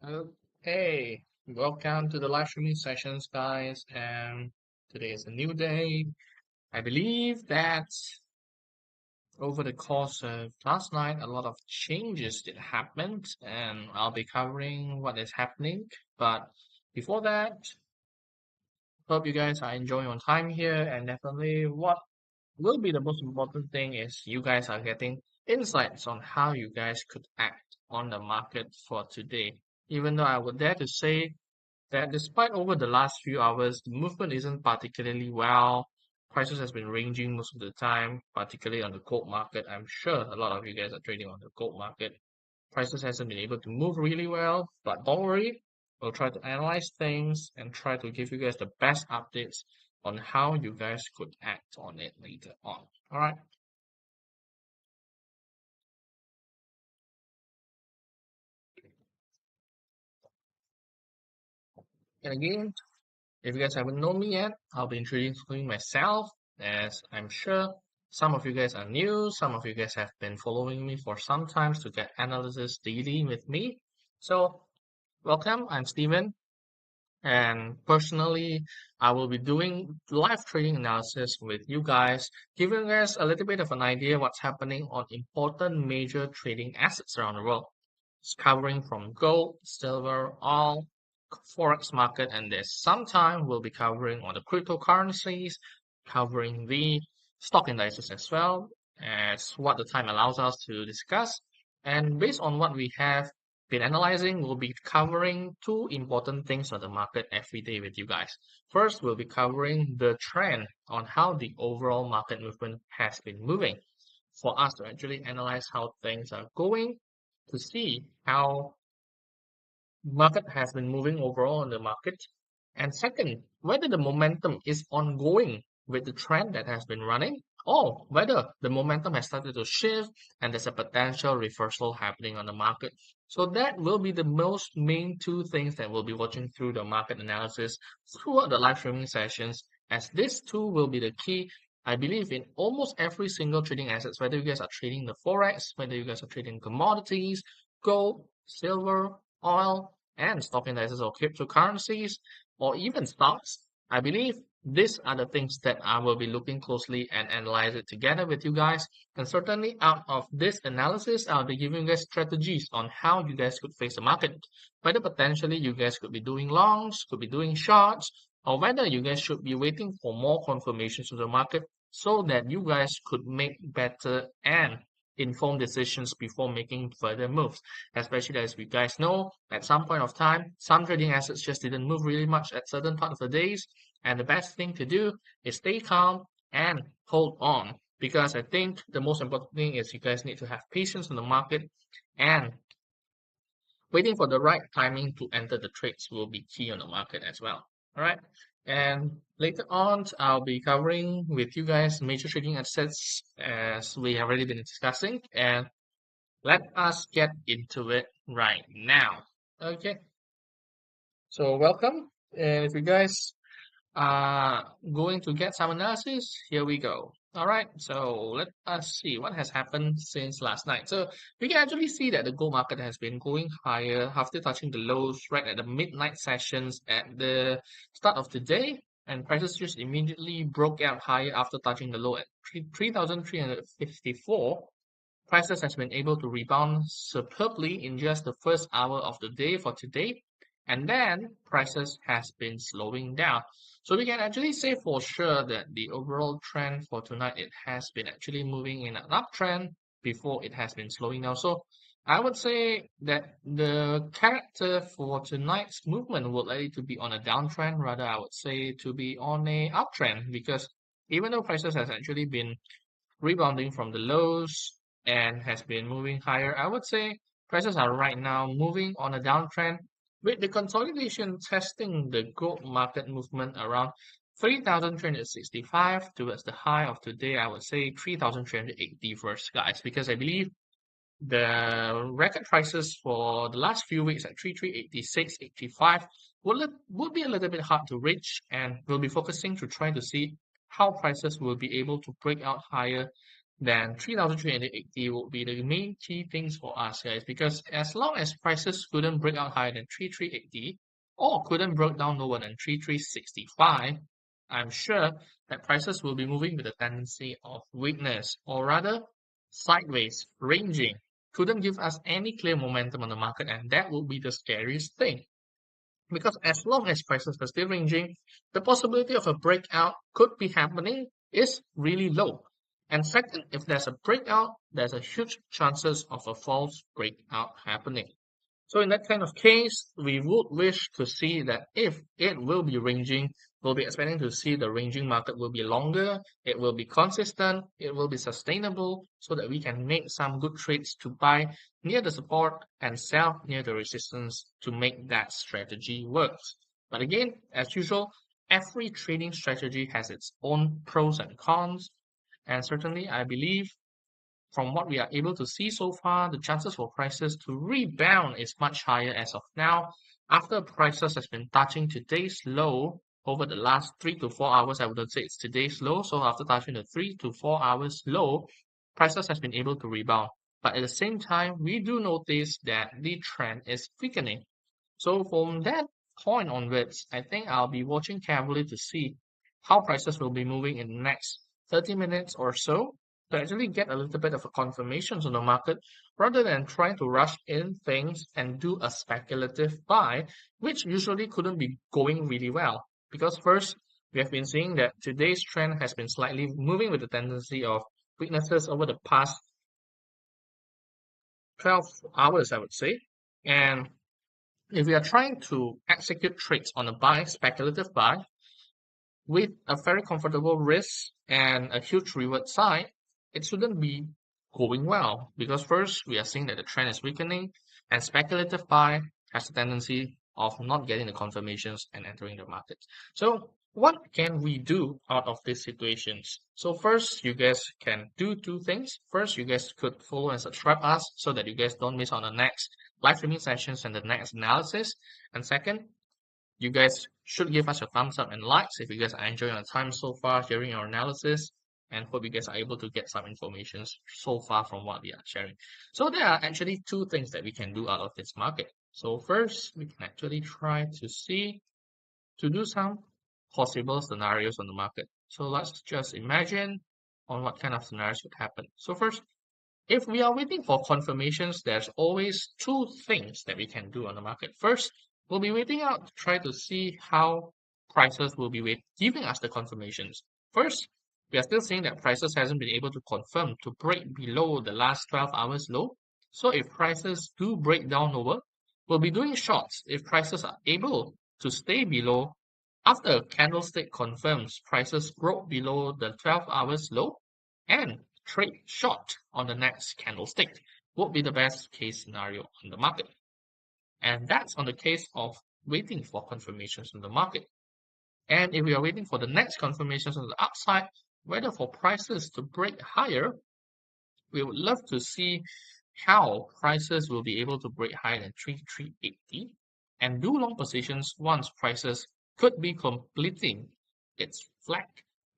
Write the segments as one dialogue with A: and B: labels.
A: Okay, welcome to the live streaming sessions, guys. And today is a new day. I believe that over the course of last night, a lot of changes did happen, and I'll be covering what is happening. But before that, hope you guys are enjoying your time here. And definitely, what will be the most important thing is you guys are getting insights on how you guys could act on the market for today. Even though I would dare to say that despite over the last few hours, the movement isn't particularly well. Prices has been ranging most of the time, particularly on the gold market. I'm sure a lot of you guys are trading on the gold market. Prices hasn't been able to move really well, but don't worry. We'll try to analyze things and try to give you guys the best updates on how you guys could act on it later on. All right. And again, if you guys haven't known me yet, I'll be introducing myself, as I'm sure some of you guys are new, some of you guys have been following me for some time to get analysis daily with me. So, welcome, I'm Steven, and personally, I will be doing live trading analysis with you guys, giving you guys a little bit of an idea what's happening on important major trading assets around the world. It's covering from gold, silver, oil, forex market, and there's some time we'll be covering on the cryptocurrencies, covering the stock indices as well as what the time allows us to discuss. And based on what we have been analyzing, we'll be covering two important things on the market every day with you guys. First, we'll be covering the trend on how the overall market movement has been moving for us to actually analyze how things are going to see how market has been moving overall in the market. And second, whether the momentum is ongoing with the trend that has been running, or whether the momentum has started to shift and there's a potential reversal happening on the market. So that will be the most main two things that we'll be watching through the market analysis throughout the live streaming sessions, as this two will be the key. I believe in almost every single trading assets, whether you guys are trading the Forex, whether you guys are trading commodities, gold, silver, oil, and stock indices or cryptocurrencies, or even stocks. I believe these are the things that I will be looking closely and analyze it together with you guys. And certainly out of this analysis, I'll be giving you guys strategies on how you guys could face the market. Whether potentially you guys could be doing longs, could be doing shorts, or whether you guys should be waiting for more confirmations of the market so that you guys could make better and informed decisions before making further moves. Especially as we guys know, at some point of time, some trading assets just didn't move really much at certain part of the days. And the best thing to do is stay calm and hold on. Because I think the most important thing is you guys need to have patience in the market, and waiting for the right timing to enter the trades will be key on the market as well. All right. And later on, I'll be covering with you guys major trading assets as we have already been discussing. And let us get into it right now. Okay. So welcome. And if you guys going to get some analysis, here we go. All right, so let us see what has happened since last night. So we can actually see that the gold market has been going higher after touching the lows right at the midnight sessions at the start of the day, and prices just immediately broke out higher after touching the low at 3,354. Prices has been able to rebound superbly in just the first hour of the day for today, and then prices has been slowing down. So we can actually say for sure that the overall trend for tonight, it has been actually moving in an uptrend before it has been slowing down. So I would say that the character for tonight's movement would likely to be on a downtrend, rather I would say to be on a uptrend, because even though prices has actually been rebounding from the lows and has been moving higher. I would say prices are right now moving on a downtrend, with the consolidation testing the gold market movement around 3,365 towards the high of today. I would say 3,380 first, guys, because I believe the record prices for the last few weeks at 3,386, 85 would be a little bit hard to reach, and we'll be focusing to try to see how prices will be able to break out higher then 3,380 will be the main key things for us, guys, because as long as prices couldn't break out higher than 3,380 or couldn't break down lower than 3,365, I'm sure that prices will be moving with a tendency of weakness, or rather sideways, ranging. Couldn't give us any clear momentum on the market, and that would be the scariest thing. Because as long as prices are still ranging, the possibility of a breakout could be happening is really low. And second, if there's a breakout, there's a huge chances of a false breakout happening. So in that kind of case, we would wish to see that if it will be ranging, we'll be expecting to see the ranging market will be longer, it will be consistent, it will be sustainable, so that we can make some good trades to buy near the support and sell near the resistance to make that strategy work. But again, as usual, every trading strategy has its own pros and cons, and certainly I believe from what we are able to see so far, the chances for prices to rebound is much higher as of now. After prices has been touching today's low over the last 3 to 4 hours, I wouldn't say it's today's low. So after touching the 3 to 4 hours low, prices has been able to rebound. But at the same time, we do notice that the trend is weakening. So from that point onwards, I think I'll be watching carefully to see how prices will be moving in the next 30 minutes or so to actually get a little bit of a confirmations on the market rather than trying to rush in things and do a speculative buy, which usually couldn't be going really well. Because first, we have been seeing that today's trend has been slightly moving with the tendency of weaknesses over the past 12 hours, I would say. And if we are trying to execute trades on a buy, speculative buy, with a very comfortable risk and a huge reward side, it shouldn't be going well. Because first, we are seeing that the trend is weakening, and speculative buy has a tendency of not getting the confirmations and entering the market. So, what can we do out of these situations? So first, you guys can do two things. First, you guys could follow and subscribe us so that you guys don't miss on the next live streaming sessions and the next analysis. And second, you guys should give us a thumbs up and likes if you guys are enjoying your time so far hearing our analysis, and hope you guys are able to get some information so far from what we are sharing. So there are actually two things that we can do out of this market. So first, we can actually try to see to do some possible scenarios on the market. So let's just imagine on what kind of scenarios could happen. So first, if we are waiting for confirmations, there's always two things that we can do on the market. First, we'll be waiting out to try to see how prices will be giving us the confirmations. First, we are still seeing that prices hasn't been able to confirm to break below the last 12 hours low. So if prices do break down lower, we'll be doing shorts if prices are able to stay below. After a candlestick confirms prices broke below the 12 hours low, and trade short on the next candlestick would be the best case scenario on the market. And that's on the case of waiting for confirmations on the market. And if we are waiting for the next confirmations on the upside, whether for prices to break higher, we would love to see how prices will be able to break higher than 3,380 and do long positions once prices could be completing its flag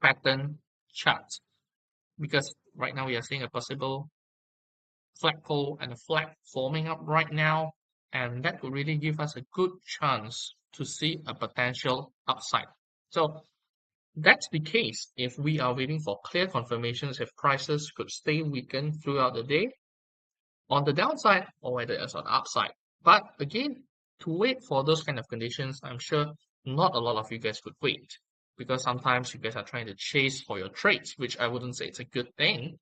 A: pattern chart. Because right now we are seeing a possible flagpole and a flag forming up right now, and that would really give us a good chance to see a potential upside. So that's the case if we are waiting for clear confirmations if prices could stay weakened throughout the day on the downside or whether it's on the upside. But again, to wait for those kind of conditions, I'm sure not a lot of you guys could wait, because sometimes you guys are trying to chase for your trades, which I wouldn't say it's a good thing.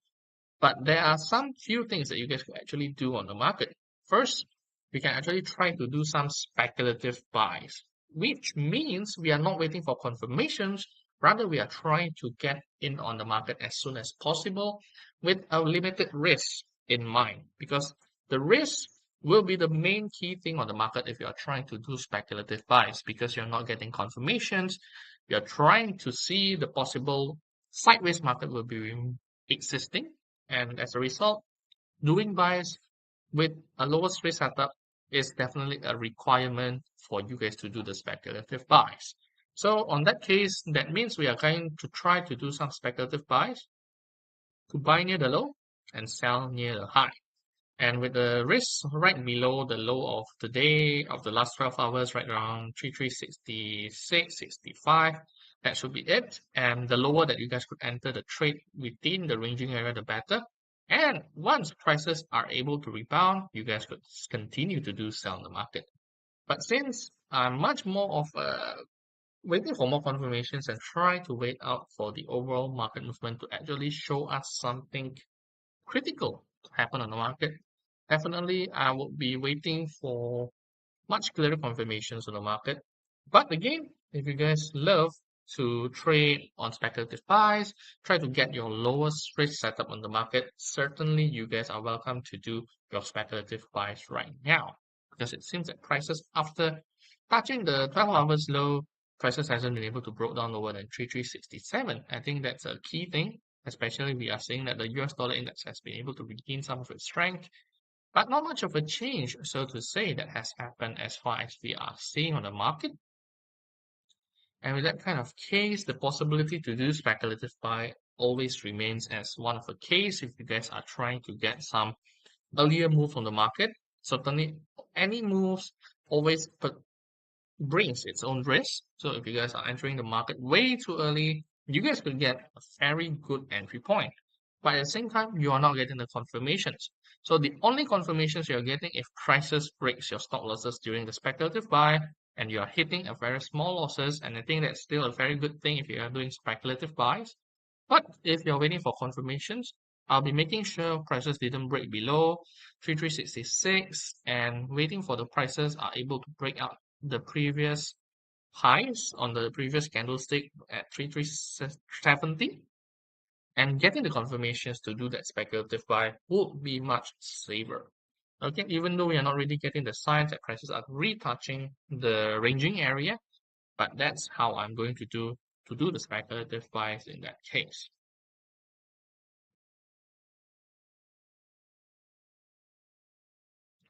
A: But there are some few things that you guys could actually do on the market. First, we can actually try to do some speculative buys, which means we are not waiting for confirmations. Rather, we are trying to get in on the market as soon as possible with a limited risk in mind, because the risk will be the main key thing on the market if you are trying to do speculative buys, because you're not getting confirmations. You're trying to see the possible sideways market will be existing, and as a result, doing buys with a lower risk setup is definitely a requirement for you guys to do the speculative buys. So on that case, that means we are going to try to do some speculative buys to buy near the low and sell near the high. And with the risk right below the low of the day of the last 12 hours, right around 3366, 65, that should be it. And the lower that you guys could enter the trade within the ranging area, the better. And once prices are able to rebound, you guys could continue to do sell in the market. But since I'm much more of waiting for more confirmations and try to wait out for the overall market movement to actually show us something critical to happen on the market, definitely I would be waiting for much clearer confirmations on the market. But again, if you guys love to trade on speculative buys, try to get your lowest risk setup on the market, certainly you guys are welcome to do your speculative buys right now. Because it seems that prices after touching the 12 hours low, prices hasn't been able to break down lower than 3367. I think that's a key thing, especially we are seeing that the US dollar index has been able to regain some of its strength, but not much of a change, so to say, that has happened as far as we are seeing on the market. And with that kind of case, the possibility to do speculative buy always remains as one of a case if you guys are trying to get some earlier moves on the market. Certainly, any moves always brings its own risk. So if you guys are entering the market way too early, you guys could get a very good entry point. But at the same time, you are not getting the confirmations. So the only confirmations you're getting if prices breaks your stop losses during the speculative buy and you are hitting a very small losses, and I think that's still a very good thing if you are doing speculative buys. But if you're waiting for confirmations, I'll be making sure prices didn't break below 3366 and waiting for the prices are able to break out the previous highs on the previous candlestick at 3370 and getting the confirmations to do that speculative buy would be much safer. Okay, even though we are not really getting the signs that prices are retouching the ranging area, but that's how I'm going to do the speculative buys in that case.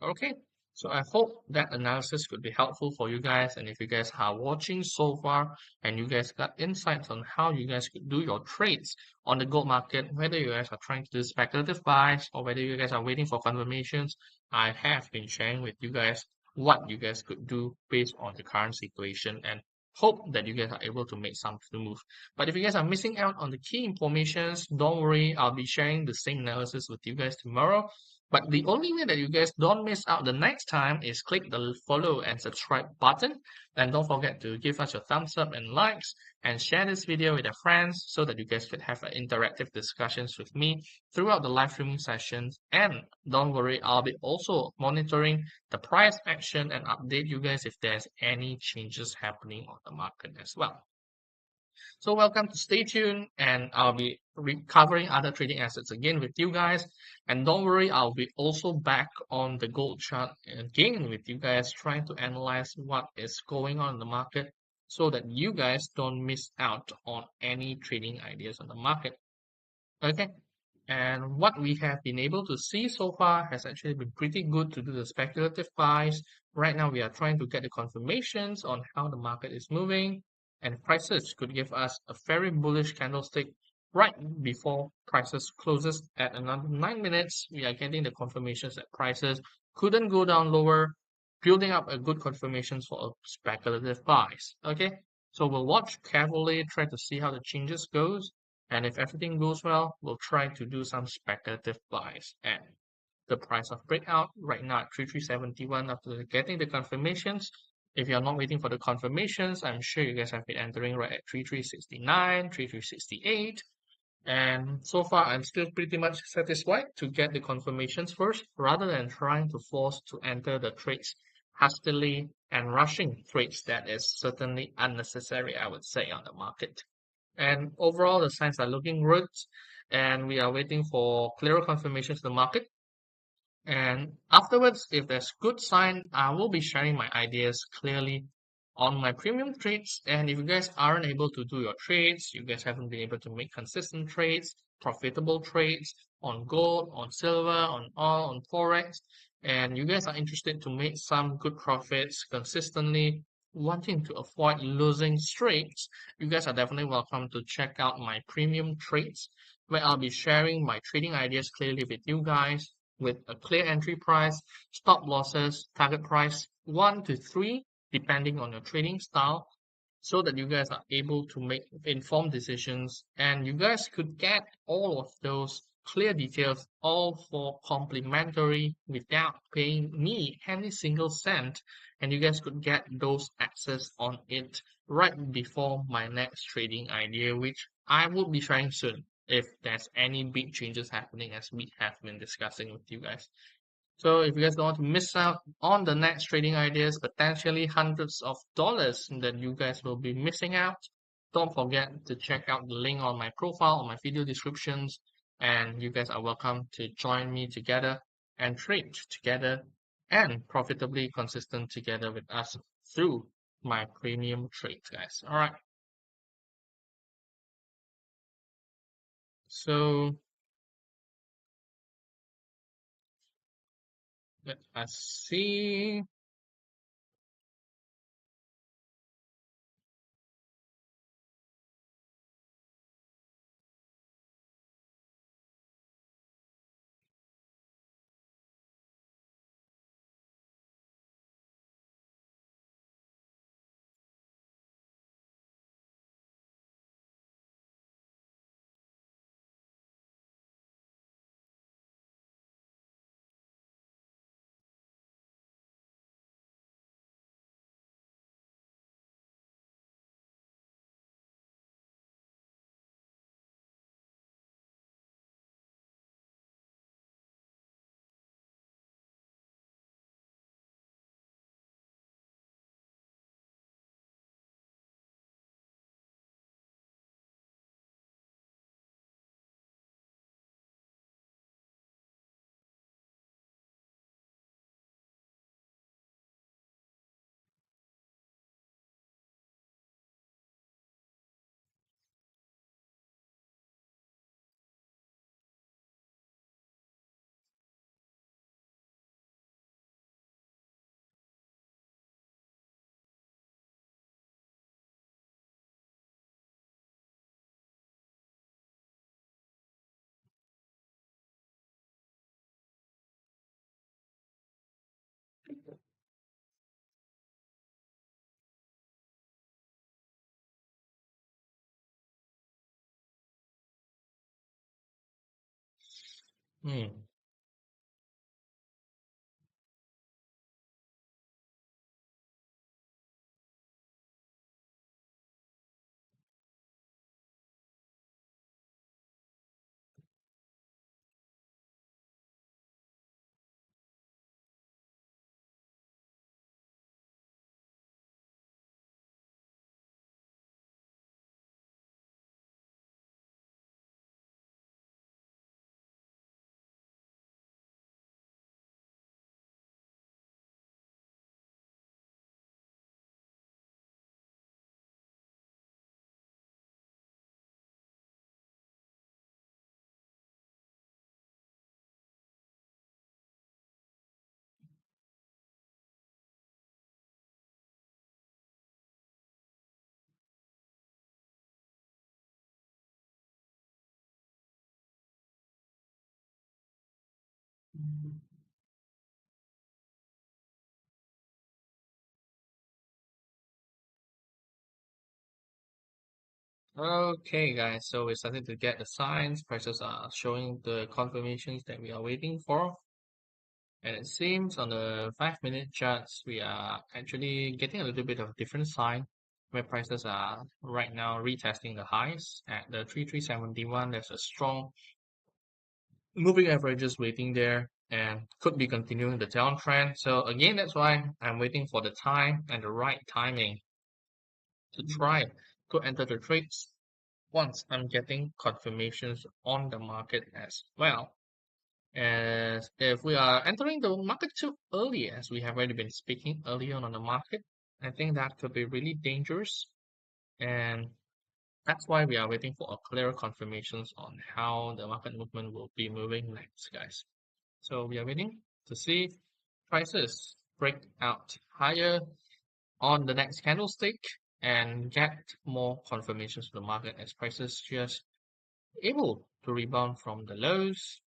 A: Okay, so I hope that analysis could be helpful for you guys. And if you guys are watching so far and you guys got insights on how you guys could do your trades on the gold market, whether you guys are trying to do speculative buys or whether you guys are waiting for confirmations, I have been sharing with you guys what you guys could do based on the current situation and hope that you guys are able to make some move. But if you guys are missing out on the key informations, don't worry, I'll be sharing the same analysis with you guys tomorrow. But the only way that you guys don't miss out the next time is click the follow and subscribe button. And don't forget to give us your thumbs up and likes and share this video with your friends so that you guys could have interactive discussions with me throughout the live streaming sessions. And don't worry, I'll be also monitoring the price action and update you guys if there's any changes happening on the market as well. So welcome to stay tuned and I'll be covering other trading assets again with you guys. And don't worry, I'll be also back on the gold chart again with you guys trying to analyze what is going on in the market so that you guys don't miss out on any trading ideas on the market. Okay. And what we have been able to see so far has actually been pretty good to do the speculative buys. Right now, we are trying to get the confirmations on how the market is moving, and prices could give us a very bullish candlestick right before prices closes at another 9 minutes. We are getting the confirmations that prices couldn't go down lower, building up a good confirmations for a speculative buys. Okay, so we'll watch carefully, try to see how the changes goes. And if everything goes well, we'll try to do some speculative buys at the price of breakout right now at 3371 after getting the confirmations. If you're not waiting for the confirmations, I'm sure you guys have been entering right at 3369, 3368. And so far, I'm still pretty much satisfied to get the confirmations first rather than trying to force to enter the trades hastily and rushing trades that is certainly unnecessary, I would say, on the market. And overall, the signs are looking good, and we are waiting for clearer confirmations to the market. And afterwards, if there's good sign, I will be sharing my ideas clearly on my premium trades. And if you guys aren't able to do your trades, you guys haven't been able to make consistent trades, profitable trades on gold, on silver, on oil, on Forex, and you guys are interested to make some good profits consistently, wanting to avoid losing trades, you guys are definitely welcome to check out my premium trades. where I'll be sharing my trading ideas clearly with you guys with a clear entry price, stop losses, target price 1 to 3, depending on your trading style, so that you guys are able to make informed decisions and you guys could get all of those clear details all for complimentary without paying me any single cent, and you guys could get those access on it right before my next trading idea, which I will be sharing soon if there's any big changes happening as we have been discussing with you guys. So if you guys don't want to miss out on the next trading ideas, potentially hundreds of dollars that you guys will be missing out, don't forget to check out the link on my profile or my video descriptions. And you guys are welcome to join me together and trade together and profitably consistent together with us through my premium trades, guys. All right. So let us see. Hmm. Okay, guys, so we're starting to get the signs. Prices are showing the confirmations that we are waiting for. And it seems on the 5-minute charts, we are actually getting a little bit of different sign where prices are right now retesting the highs at the 3371. There's a strong moving averages waiting there and could be continuing the downtrend. So again, that's why I'm waiting for the time and the right timing to try to enter the trades once I'm getting confirmations on the market as well. As if we are entering the market too early, as we have already been speaking earlier on the market, I think that could be really dangerous. And that's why we are waiting for a clearer confirmations on how the market movement will be moving next, guys. So we are waiting to see prices break out higher on the next candlestick and get more confirmations to the market as prices just able to rebound from the lows.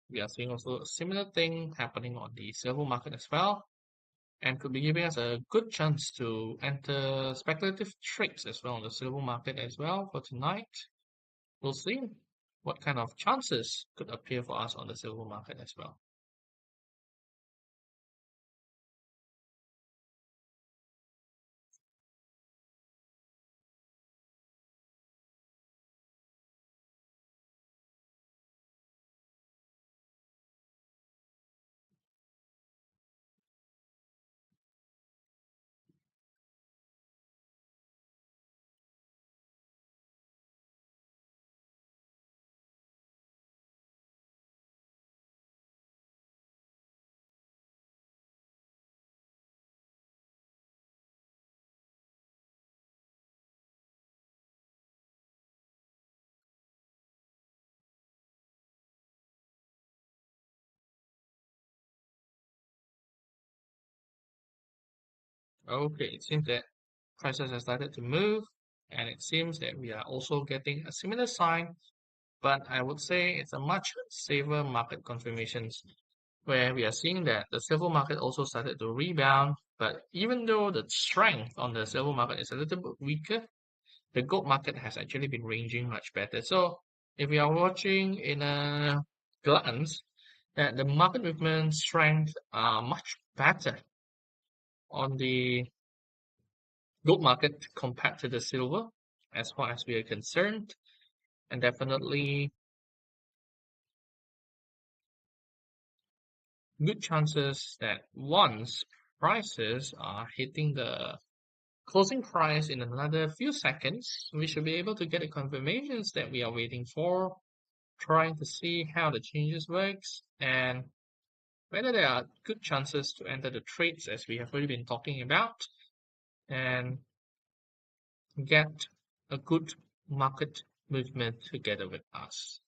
A: We are seeing also a similar thing happening on the silver market as well, and could be giving us a good chance to enter speculative trades as well on the silver market as well for tonight. We'll see what kind of chances could appear for us on the silver market as well. Okay, it seems that prices have started to move, and it seems that we are also getting a similar sign, but I would say it's a much safer market confirmations where we are seeing that the silver market also started to rebound. But even though the strength on the silver market is a little bit weaker, the gold market has actually been ranging much better. So if we are watching in a glance, that the market movement strength are much better on the gold market compared to the silver as far as we are concerned. And definitely good chances that once prices are hitting the closing price in another few seconds, we should be able to get the confirmations that we are waiting for, trying to see how the changes works and whether there are good chances to enter the trades as we have already been talking about and get a good market movement together with us.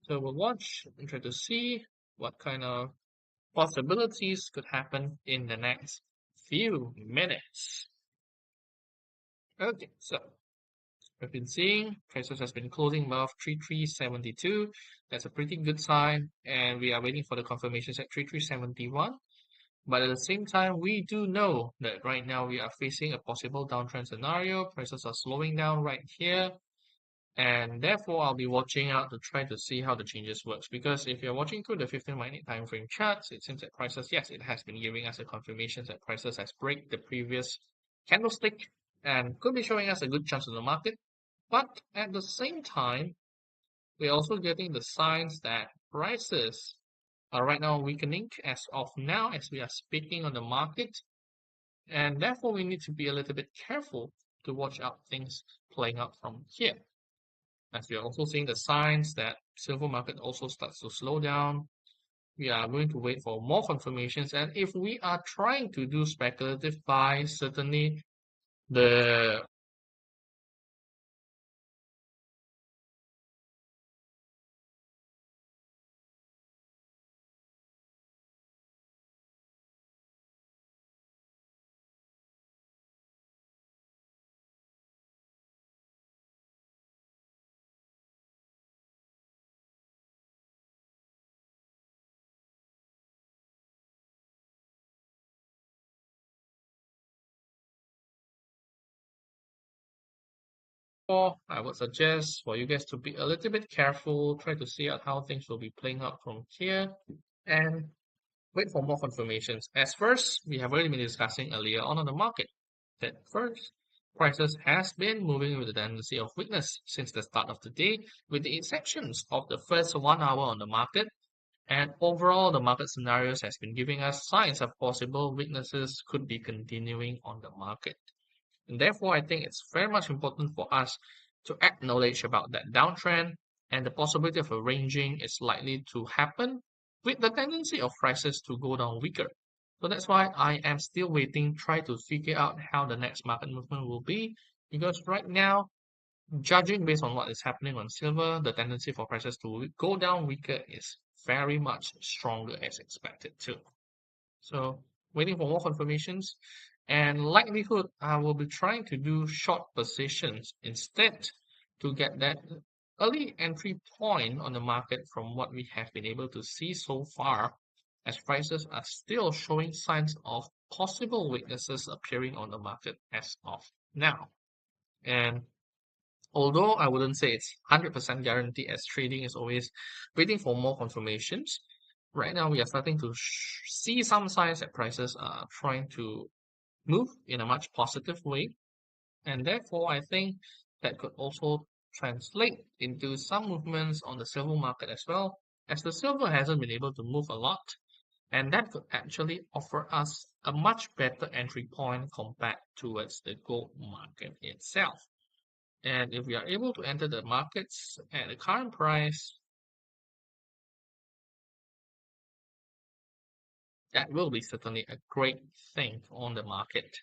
A: So we'll watch and try to see what kind of possibilities could happen in the next few minutes. Okay, so we've been seeing prices has been closing above 3372. That's a pretty good sign, and we are waiting for the confirmations at 3371. But at the same time, we do know that right now we are facing a possible downtrend scenario. Prices are slowing down right here. And therefore, I'll be watching out to try to see how the changes works. Because if you're watching through the 15-minute time frame charts, it seems that prices, yes, it has been giving us a confirmation that prices has break the previous candlestick and could be showing us a good chance in the market. But at the same time, we're also getting the signs that prices are right now weakening as of now as we are speaking on the market. And therefore, we need to be a little bit careful to watch out things playing out from here. As we are also seeing the signs that silver market also starts to slow down, we are going to wait for more confirmations. And if we are trying to do speculative buys, certainly the I would suggest for you guys to be a little bit careful, try to see out how things will be playing out from here, and wait for more confirmations. As first, we have already been discussing earlier on the market that first, prices has been moving with the tendency of weakness since the start of the day, with the exceptions of the first 1 hour on the market. And overall, the market scenarios has been giving us signs of possible weaknesses could be continuing on the market. And therefore, I think it's very much important for us to acknowledge about that downtrend and the possibility of a ranging is likely to happen with the tendency of prices to go down weaker. So that's why I am still waiting, try to figure out how the next market movement will be. Because right now, judging based on what is happening on silver, the tendency for prices to go down weaker is very much stronger as expected too. So waiting for more confirmations and likelihood I will be trying to do short positions instead to get that early entry point on the market from what we have been able to see so far, as prices are still showing signs of possible weaknesses appearing on the market as of now. And although I wouldn't say it's 100% guaranteed, as trading is always waiting for more confirmations, right now we are starting to see some signs that prices are trying to move in a much positive way. And therefore, I think that could also translate into some movements on the silver market as well, as the silver hasn't been able to move a lot. And that could actually offer us a much better entry point compared towards the gold market itself. And if we are able to enter the markets at the current price, that will be certainly a great thing on the market.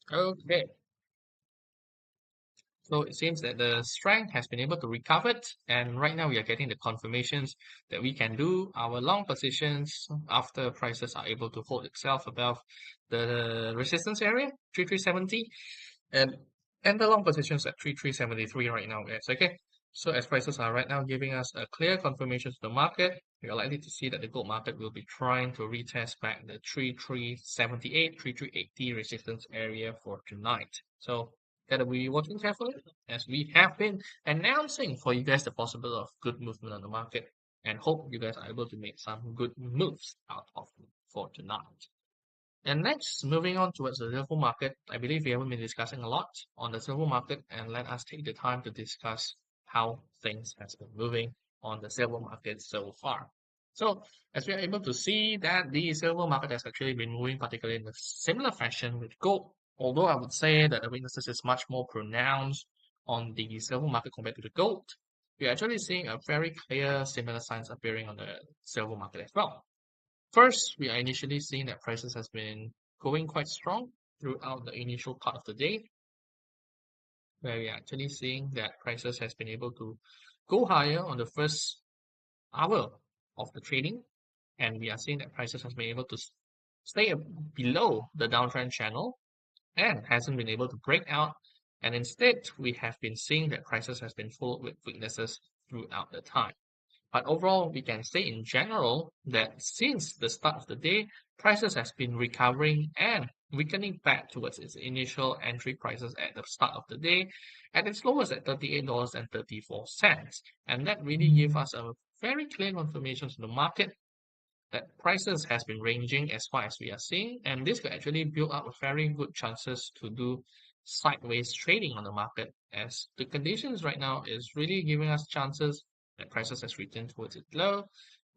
A: Okay, so it seems that the strength has been able to recover it, and right now we are getting the confirmations that we can do our long positions after prices are able to hold itself above the resistance area, 3370, and the long positions at 3373 right now, guys. Okay, so as prices are right now giving us a clear confirmation to the market, we are likely to see that the gold market will be trying to retest back the 3378, 3380 resistance area for tonight. So gotta be watching carefully, as we have been announcing for you guys the possibility of good movement on the market, and hope you guys are able to make some good moves out of it for tonight. And next, moving on towards the silver market, I believe we haven't been discussing a lot on the silver market, and let us take the time to discuss how things has been moving on the silver market so far. So, as we are able to see that the silver market has actually been moving particularly in a similar fashion with gold, although I would say that the weaknesses is much more pronounced on the silver market compared to the gold. We're actually seeing a very clear similar signs appearing on the silver market as well. First, we are initially seeing that prices has been going quite strong throughout the initial part of the day, where we are actually seeing that prices has been able to go higher on the first hour of the trading, and we are seeing that prices has been able to stay below the downtrend channel and hasn't been able to break out. And instead, we have been seeing that prices has been full with weaknesses throughout the time. But overall, we can say in general that since the start of the day, prices has been recovering and weakening back towards its initial entry prices at the start of the day, at its lowest at $38.34. And that really gave us a very clear confirmation to the market that prices has been ranging as far as we are seeing, and this could actually build up a very good chances to do sideways trading on the market, as the conditions right now is really giving us chances that prices has returned towards its low,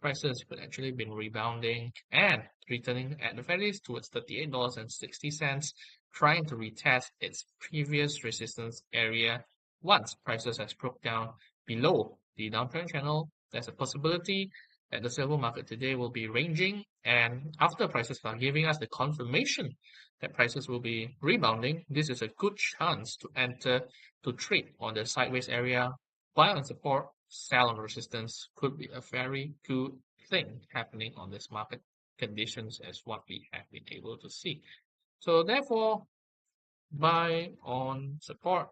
A: prices could actually been rebounding and returning at the very least towards $38.60, trying to retest its previous resistance area. Once prices has broke down below the downtrend channel, there's a possibility that the silver market today will be ranging, and after prices are giving us the confirmation that prices will be rebounding, this is a good chance to enter to trade on the sideways area. Buy on support, sell on resistance could be a very good thing happening on this market conditions as what we have been able to see. So therefore, buy on support,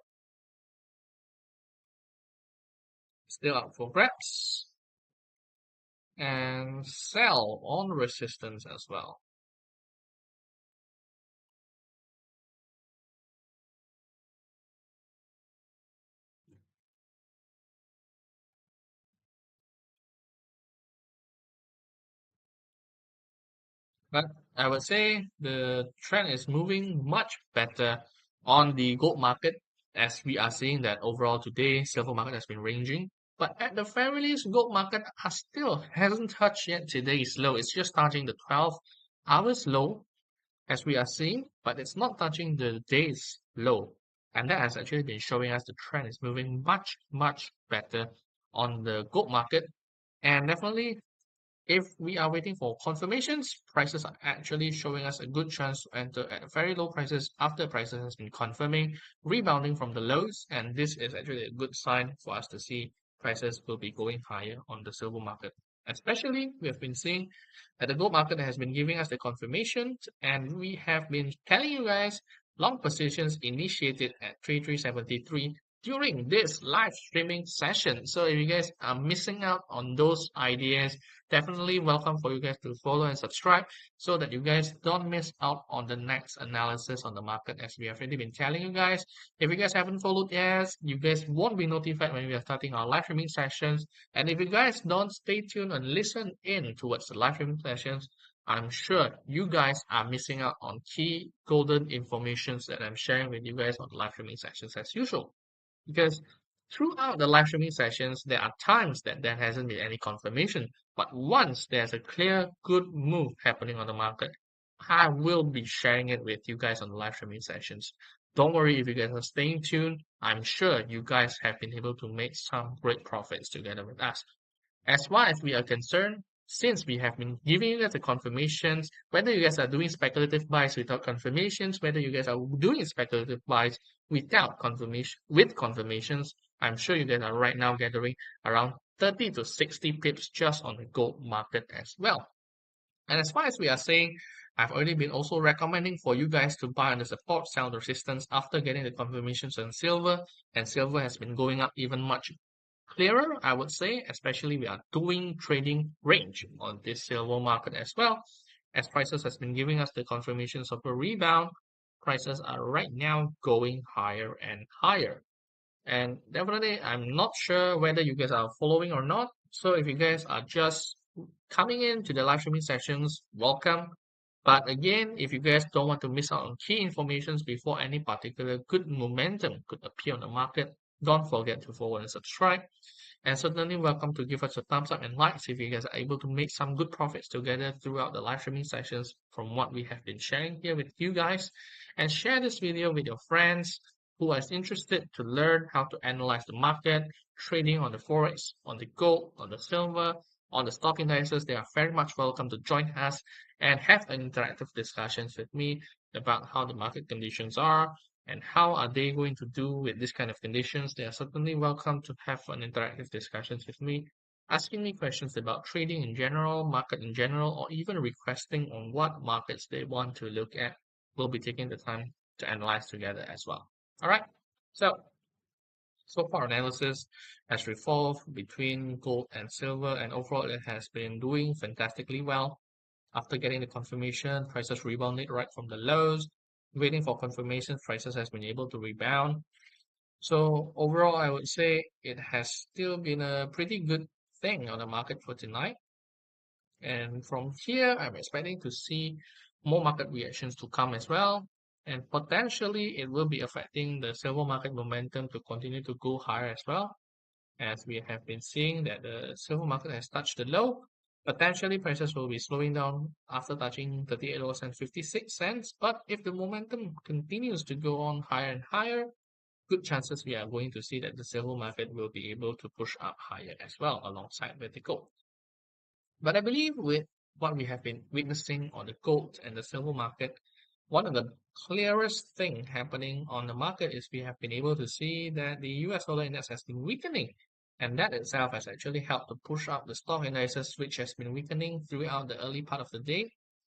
A: still up for grabs, and sell on resistance as well. But I would say the trend is moving much better on the gold market, as we are seeing that overall today silver market has been ranging. But at the very least, gold market has still hasn't touched yet today's low. It's just touching the 12 hours low as we are seeing, but it's not touching the day's low. And that has actually been showing us the trend is moving much, much better on the gold market. And definitely if we are waiting for confirmations, prices are actually showing us a good chance to enter at very low prices after prices has been confirming, rebounding from the lows, and this is actually a good sign for us to see prices will be going higher on the silver market. Especially, we have been seeing that the gold market has been giving us the confirmations, and we have been telling you guys long positions initiated at 3373 during this live streaming session. So if you guys are missing out on those ideas, definitely welcome for you guys to follow and subscribe so that you guys don't miss out on the next analysis on the market as we have already been telling you guys. If you guys haven't followed yet, you guys won't be notified when we are starting our live streaming sessions. And if you guys don't stay tuned and listen in towards the live streaming sessions, I'm sure you guys are missing out on key golden informations that I'm sharing with you guys on live streaming sessions as usual. Because throughout the live streaming sessions, there are times that there hasn't been any confirmation. But once there's a clear, good move happening on the market, I will be sharing it with you guys on the live streaming sessions. Don't worry if you guys are staying tuned. I'm sure you guys have been able to make some great profits together with us. As far as we are concerned, since we have been giving you guys the confirmations, whether you guys are doing speculative buys without confirmations, whether you guys are doing speculative buys without confirmation, with confirmations, I'm sure you guys are right now gathering around 30 to 60 pips just on the gold market as well. And as far as we are saying, I've already been also recommending for you guys to buy on the support, sell the resistance after getting the confirmations on silver, and silver has been going up even much clearer, I would say, especially we are doing trading range on this silver market as well. As prices has been giving us the confirmations of a rebound, prices are right now going higher and higher. And definitely, I'm not sure whether you guys are following or not. So if you guys are just coming into the live streaming sessions, welcome. But again, if you guys don't want to miss out on key informations before any particular good momentum could appear on the market, don't forget to follow and subscribe. And certainly welcome to give us a thumbs up and likes if you guys are able to make some good profits together throughout the live streaming sessions from what we have been sharing here with you guys. And share this video with your friends who are interested to learn how to analyze the market, trading on the Forex, on the gold, on the silver, on the stock indices. They are very much welcome to join us and have an interactive discussions with me about how the market conditions are, and how are they going to do with this kind of conditions. They are certainly welcome to have an interactive discussions with me, asking me questions about trading in general, market in general, or even requesting on what markets they want to look at. We'll be taking the time to analyze together as well. All right. So far analysis has revolved between gold and silver, and overall it has been doing fantastically well. After getting the confirmation, prices rebounded right from the lows. Waiting for confirmation, prices has been able to rebound. So overall, I would say it has still been a pretty good thing on the market for tonight. And from here, I'm expecting to see more market reactions to come as well. And potentially, it will be affecting the silver market momentum to continue to go higher as well, as we have been seeing that the silver market has touched the low. Potentially, prices will be slowing down after touching $38.56. But if the momentum continues to go on higher and higher, good chances we are going to see that the silver market will be able to push up higher as well alongside with the gold. But I believe with what we have been witnessing on the gold and the silver market, one of the clearest thing happening on the market is we have been able to see that the US dollar index has been weakening. And that itself has actually helped to push up the stock indices, which has been weakening throughout the early part of the day.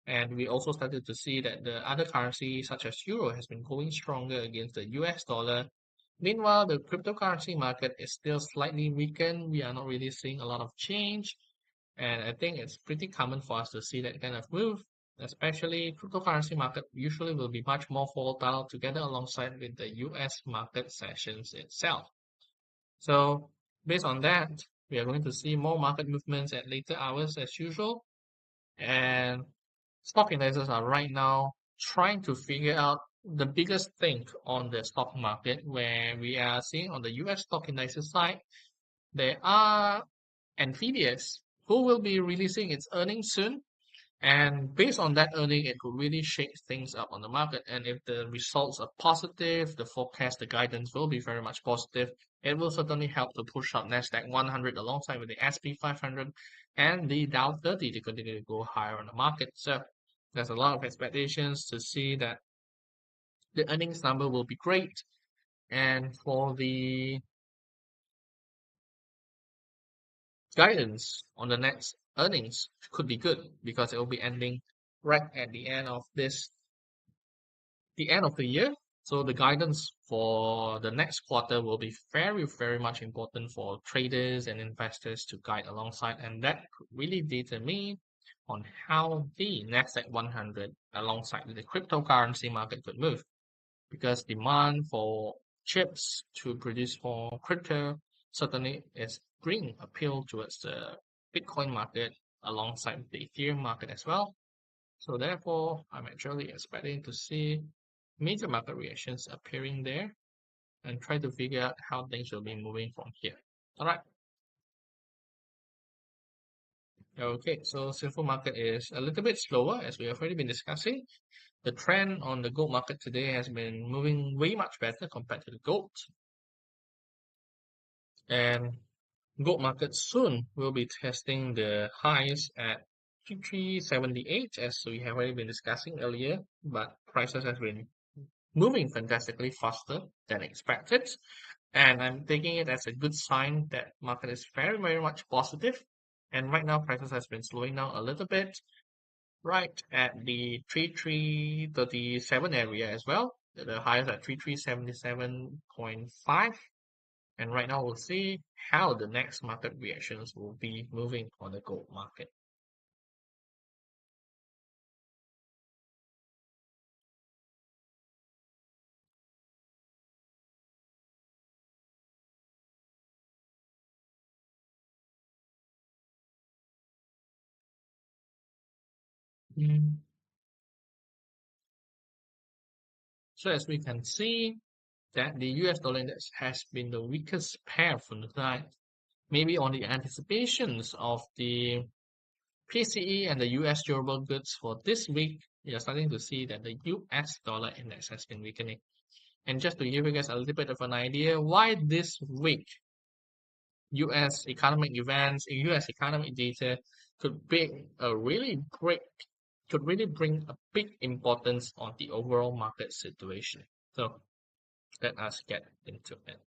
A: And we also started to see that the other currency, such as euro, has been going stronger against the US dollar. Meanwhile, the cryptocurrency market is still slightly weakened. We are not really seeing a lot of change. And I think it's pretty common for us to see that kind of move, especially cryptocurrency market usually will be much more volatile together alongside with the US market sessions itself. So based on that, we are going to see more market movements at later hours as usual. And stock investors are right now trying to figure out the biggest thing on the stock market, where we are seeing on the US stock indices side, there are Nvidia's who will be releasing its earnings soon. And based on that earning, it could really shake things up on the market. And if the results are positive, the forecast, the guidance will be very much positive. It will certainly help to push up Nasdaq 100 alongside with the SP 500 and the Dow 30 to continue to go higher on the market. So there's a lot of expectations to see that the earnings number will be great. And for the guidance on the next earnings could be good because it will be ending right at the end of the year. So the guidance for the next quarter will be very, very much important for traders and investors to guide alongside, and that could really determine on how the Nasdaq 100 alongside with the cryptocurrency market could move, because demand for chips to produce more crypto certainly is bringing appeal towards the Bitcoin market alongside the Ethereum market as well. So therefore, I'm actually expecting to see major market reactions appearing there and try to figure out how things will be moving from here. All right. Okay, so silver market is a little bit slower as we have already been discussing. The trend on the gold market today has been moving way much better compared to the gold. And gold market soon will be testing the highs at 5378 as we have already been discussing earlier, but prices have been moving fantastically faster than expected. And I'm taking it as a good sign that market is very, very much positive. And right now prices has been slowing down a little bit, right at the 3337 area as well. The highest at 3377.5. And right now we'll see how the next market reactions will be moving on the gold market. Mm. So as we can see that the US dollar index has been the weakest pair from the night, maybe on the anticipations of the PCE and the US durable goods for this week, we are starting to see that the US dollar index has been weakening. And just to give you guys a little bit of an idea why this week US economic events, US economic data could bring a really break, could really bring a big importance on the overall market situation. So let us get into it.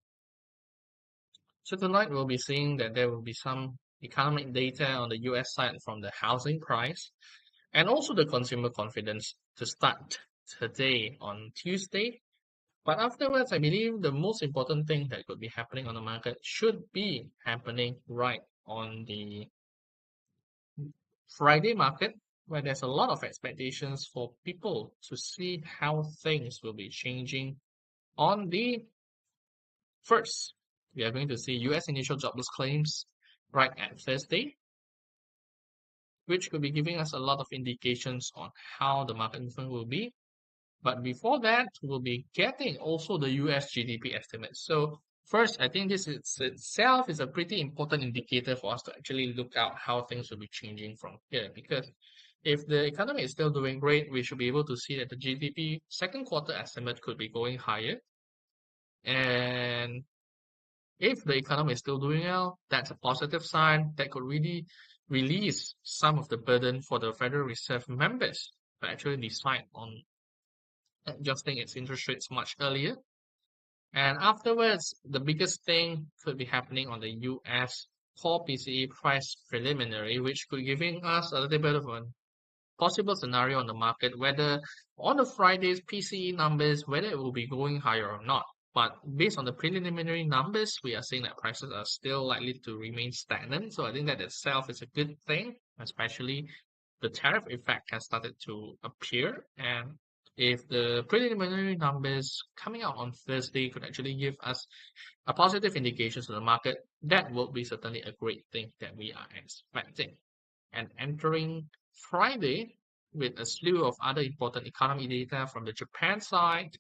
A: So tonight we'll be seeing that there will be some economic data on the US side from the housing price and also the consumer confidence to start today on Tuesday. But afterwards, I believe the most important thing that could be happening on the market should be happening right on the Friday market, where there's a lot of expectations for people to see how things will be changing on the first. We are going to see US initial jobless claims right at Thursday, which could be giving us a lot of indications on how the market movement will be. But before that, we'll be getting also the US GDP estimate. So first, I think this is itself is a pretty important indicator for us to actually look out how things will be changing from here. Because if the economy is still doing great, we should be able to see that the GDP second quarter estimate could be going higher. And if the economy is still doing well, that's a positive sign that could really release some of the burden for the Federal Reserve members to actually decide on adjusting its interest rates much earlier. And afterwards, the biggest thing could be happening on the US core PCE price preliminary, which could giving us a little bit of a possible scenario on the market, whether on the Friday's PCE numbers, whether it will be going higher or not. But based on the preliminary numbers, we are seeing that prices are still likely to remain stagnant. So I think that itself is a good thing, especially the tariff effect has started to appear. And if the preliminary numbers coming out on Thursday could actually give us a positive indication to the market, that will be certainly a great thing that we are expecting. And entering Friday, with a slew of other important economy data from the Japan side,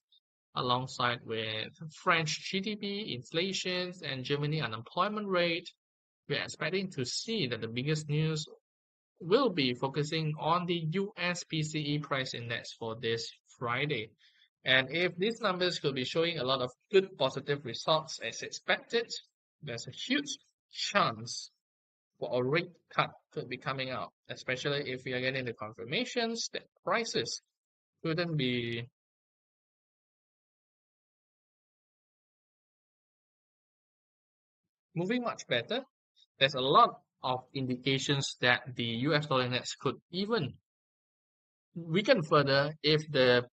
A: alongside with French GDP, inflation, and Germany unemployment rate. We're expecting to see that the biggest news will be focusing on the US PCE price index for this Friday. And if these numbers could be showing a lot of good positive results as expected, there's a huge chance for a rate cut could be coming out, especially if we are getting the confirmations that prices couldn't be moving much better. There's a lot of indications that the US dollar index could even weaken further if the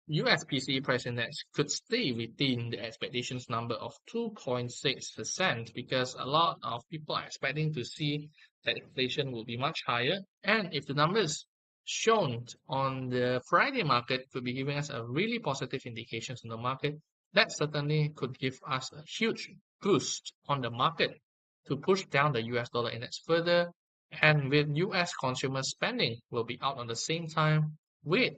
A: US PCE price index could stay within the expectations number of 2.6% because a lot of people are expecting to see that inflation will be much higher. And if the numbers shown on the Friday market could be giving us a really positive indications in the market, that certainly could give us a huge boost on the market to push down the US dollar index further. And with US consumer spending will be out on the same time with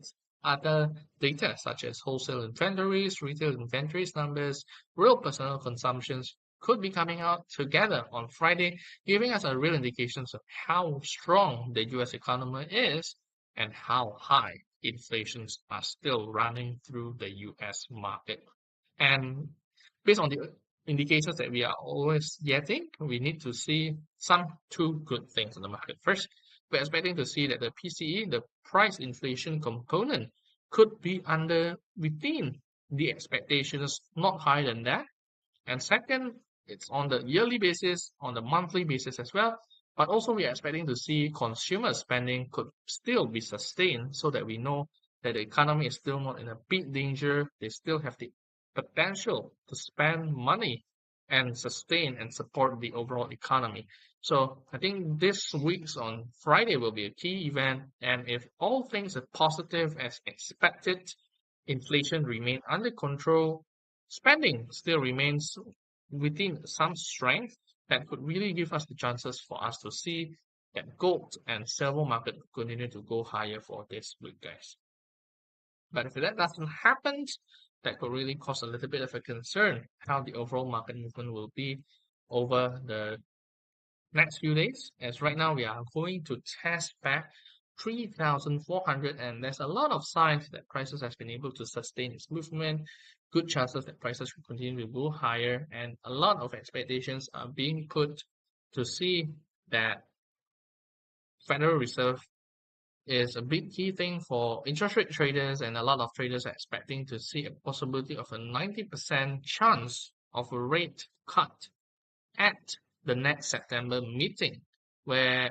A: other data such as wholesale inventories, retail inventories numbers, real personal consumptions could be coming out together on Friday, giving us a real indications of how strong the US economy is and how high inflations are still running through the US market. And based on the indications that we are always getting, we need to see some two good things in the market. First, we're expecting to see that the PCE, the price inflation component, could be under within the expectations, not higher than that. And second, it's on the yearly basis, on the monthly basis as well. But also we are expecting to see consumer spending could still be sustained so that we know that the economy is still not in a big danger. They still have the potential to spend money and sustain and support the overall economy. So I think this week's on Friday will be a key event. And if all things are positive as expected, inflation remain under control, spending still remains within some strength, that could really give us the chances for us to see that gold and silver market continue to go higher for this week, guys. But if that doesn't happen, that could really cause a little bit of a concern how the overall market movement will be over the next few days. As right now we are going to test back 3,400, and there's a lot of signs that prices has been able to sustain its movement. Good chances that prices will continue to go higher, and a lot of expectations are being put to see that Federal Reserve is a big key thing for interest rate traders, and a lot of traders are expecting to see a possibility of a 90% chance of a rate cut at the next September meeting, where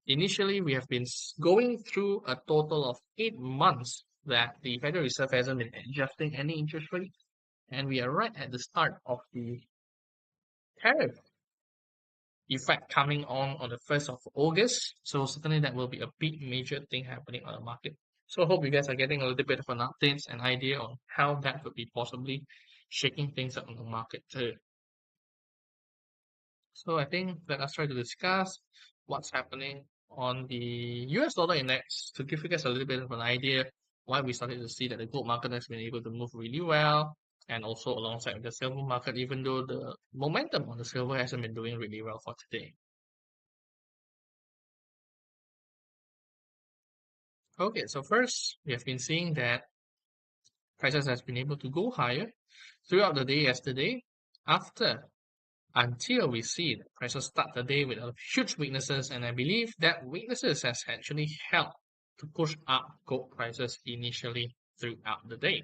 A: initially we have been going through a total of 8 months that the Federal Reserve hasn't been adjusting any interest rate, and we are right at the start of the tariff effect coming on the 1st of August. So certainly that will be a big major thing happening on the market. So I hope you guys are getting a little bit of an update and idea on how that could be possibly shaking things up on the market too. So I think let us try to discuss what's happening on the US dollar index to give you guys a little bit of an idea why we started to see that the gold market has been able to move really well, and also alongside with the silver market, even though the momentum on the silver hasn't been doing really well for today. Okay, so first we have been seeing that prices has been able to go higher throughout the day yesterday after until we see the prices start the day with a huge weaknesses, and I believe that weaknesses has actually helped to push up gold prices initially throughout the day.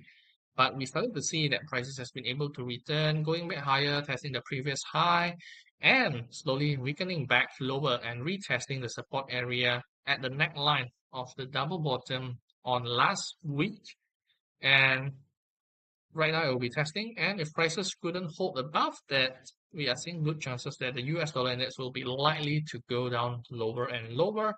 A: But we started to see that prices has been able to return, going back higher, testing the previous high, and slowly weakening back lower and retesting the support area at the neckline of the double bottom on last week. And right now it will be testing, and if prices couldn't hold above that, we are seeing good chances that the US dollar index will be likely to go down lower and lower,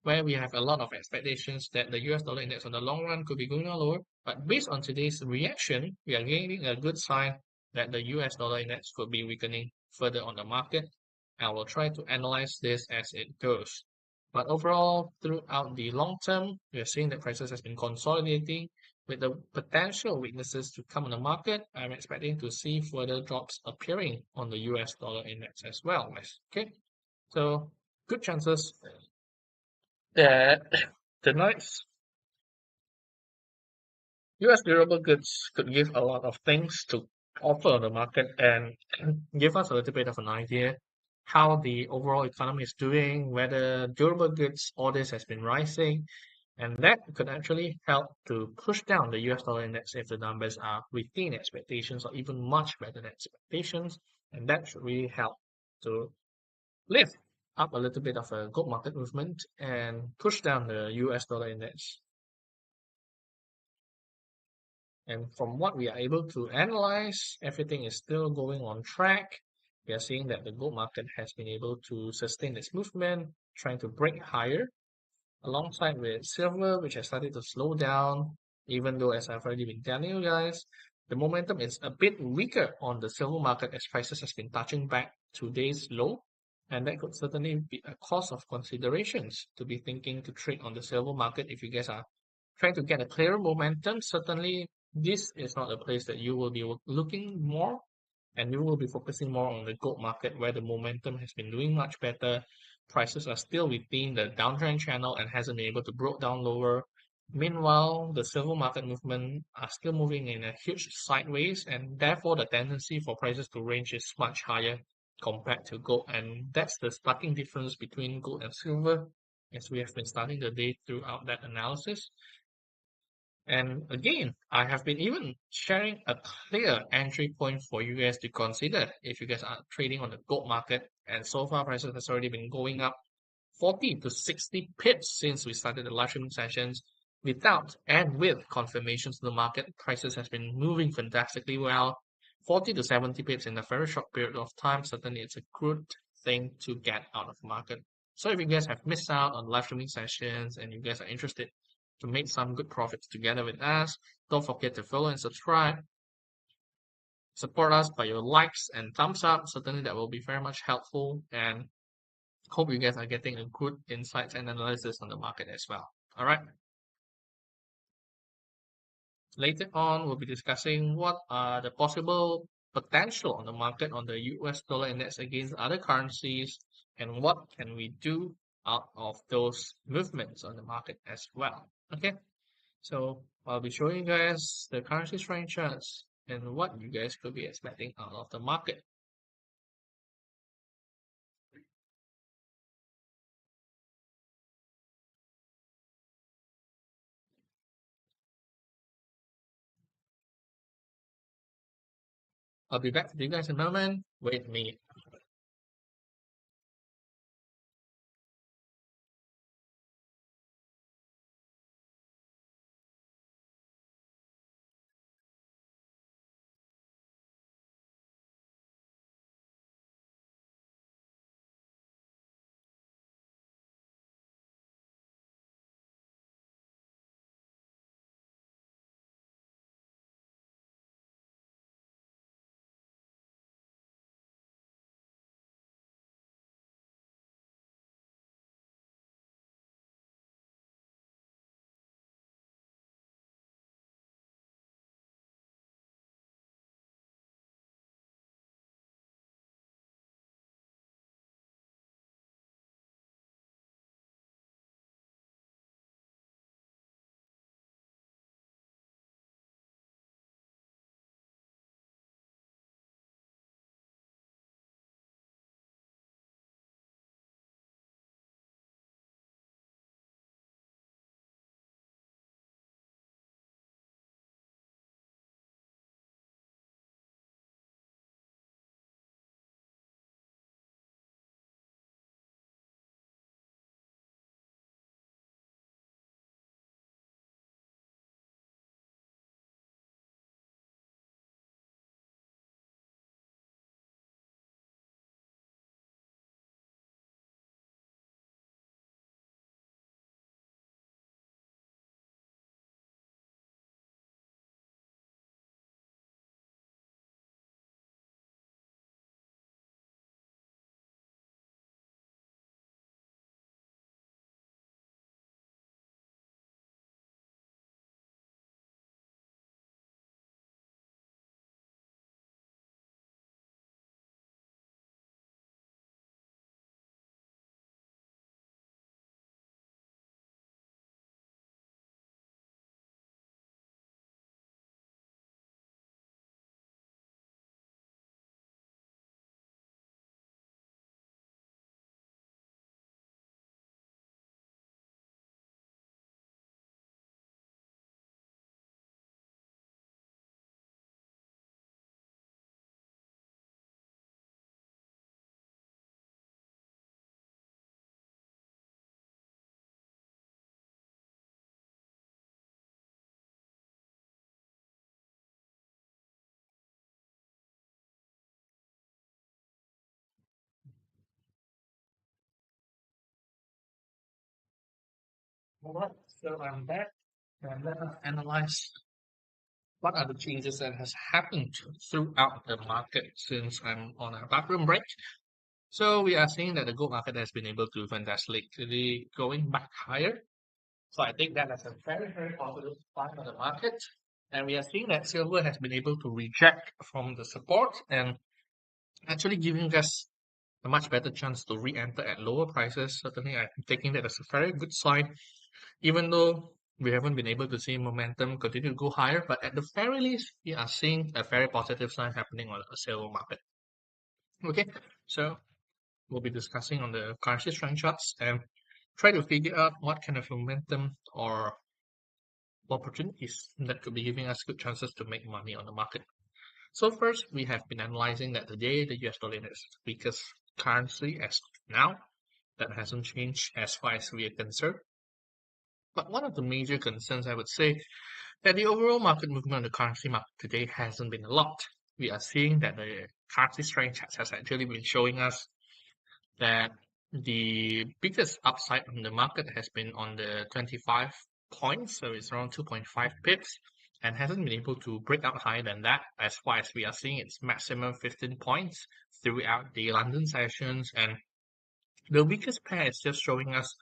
A: where we have a lot of expectations that the US dollar index on the long run could be going down lower. But based on today's reaction, we are getting a good sign that the US dollar index could be weakening further on the market. I will try to analyze this as it goes. But overall, throughout the long term, we are seeing that prices has been consolidating with the potential weaknesses to come on the market. I'm expecting to see further drops appearing on the US dollar index as well, guys. Okay, so good chances that tonight's US durable goods could give a lot of things to offer on the market and give us a little bit of an idea how the overall economy is doing, whether durable goods orders has been rising, and that could actually help to push down the US dollar index if the numbers are within expectations or even much better than expectations. And that should really help to lift up a little bit of a gold market movement and push down the US dollar index. And from what we are able to analyze, everything is still going on track. We are seeing that the gold market has been able to sustain its movement, trying to break higher, alongside with silver, which has started to slow down, even though, as I've already been telling you guys, the momentum is a bit weaker on the silver market as prices has been touching back today's low. And that could certainly be a cause of considerations to be thinking to trade on the silver market if you guys are trying to get a clearer momentum. Certainly, this is not a place that you will be looking more and you will be focusing more on the gold market where the momentum has been doing much better. Prices are still within the downtrend channel and hasn't been able to break down lower. Meanwhile, the silver market movement are still moving in a huge sideways, and therefore the tendency for prices to range is much higher compared to gold. And that's the starting difference between gold and silver, as we have been starting the day throughout that analysis. And again, I have been even sharing a clear entry point for you guys to consider if you guys are trading on the gold market. And so far, prices has already been going up 40 to 60 pips since we started the live streaming sessions. Without and with confirmations in the market, prices has been moving fantastically well. 40 to 70 pips in a very short period of time. Certainly, it's a good thing to get out of the market. So if you guys have missed out on live streaming sessions and you guys are interested to make some good profits together with us, don't forget to follow and subscribe. Support us by your likes and thumbs up. Certainly, that will be very much helpful. And hope you guys are getting a good insights and analysis on the market as well. All right. Later on, we'll be discussing what are the possible potential on the market on the US dollar index against other currencies and what can we do out of those movements on the market as well. Okay. So I'll be showing you guys the currency strength charts and what you guys could be expecting out of the market. I'll be back with you guys in a moment. Wait me. Alright, so I'm back and let us analyze what are the changes that has happened throughout the market since I'm on a bathroom break. So we are seeing that the gold market has been able to fantastically going back higher. So I think that is a very positive sign of the market. And we are seeing that silver has been able to reject from the support and actually giving us a much better chance to re-enter at lower prices. Certainly, I'm taking that as a very good sign, even though we haven't been able to see momentum continue to go higher, but at the very least, we are seeing a very positive sign happening on the silver market. Okay, so we'll be discussing on the currency strength charts and try to figure out what kind of momentum or opportunities that could be giving us good chances to make money on the market. So first, we have been analyzing that today the US dollar is weakest currency as of now. That hasn't changed as far as we are concerned. But one of the major concerns I would say that the overall market movement on the currency market today hasn't been a lot. We are seeing that the currency strength charts has actually been showing us that the biggest upside on the market has been on the 25 points, so it's around 2.5 pips, and hasn't been able to break out higher than that as far as we are seeing its maximum 15 points throughout the London sessions. And the weakest pair is just showing us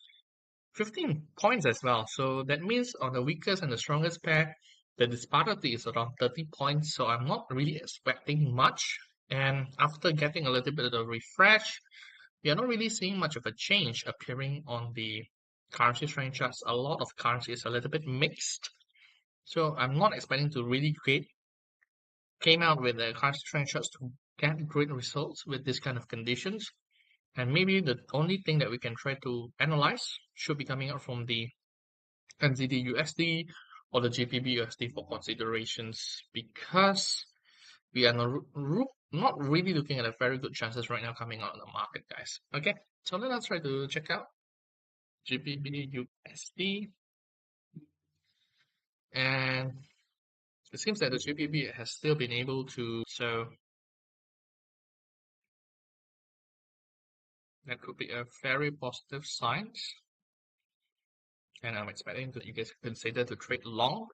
A: 15 points as well. So that means on the weakest and the strongest pair, the disparity is around 30 points. So I'm not really expecting much. And after getting a little bit of a refresh, we are not really seeing much of a change appearing on the currency strength charts. A lot of currency is a little bit mixed. So I'm not expecting to really came out with the currency strength charts to get great results with this kind of conditions. And maybe the only thing that we can try to analyze should be coming out from the NZD USD or the JPY USD for considerations, because we are not really looking at a very good chances right now coming out in the market, guys. Okay, so let us try to check out JPY USD, and it seems that the JPY has still been able to, so that could be a very positive sign, and I'm expecting that you guys consider to trade long.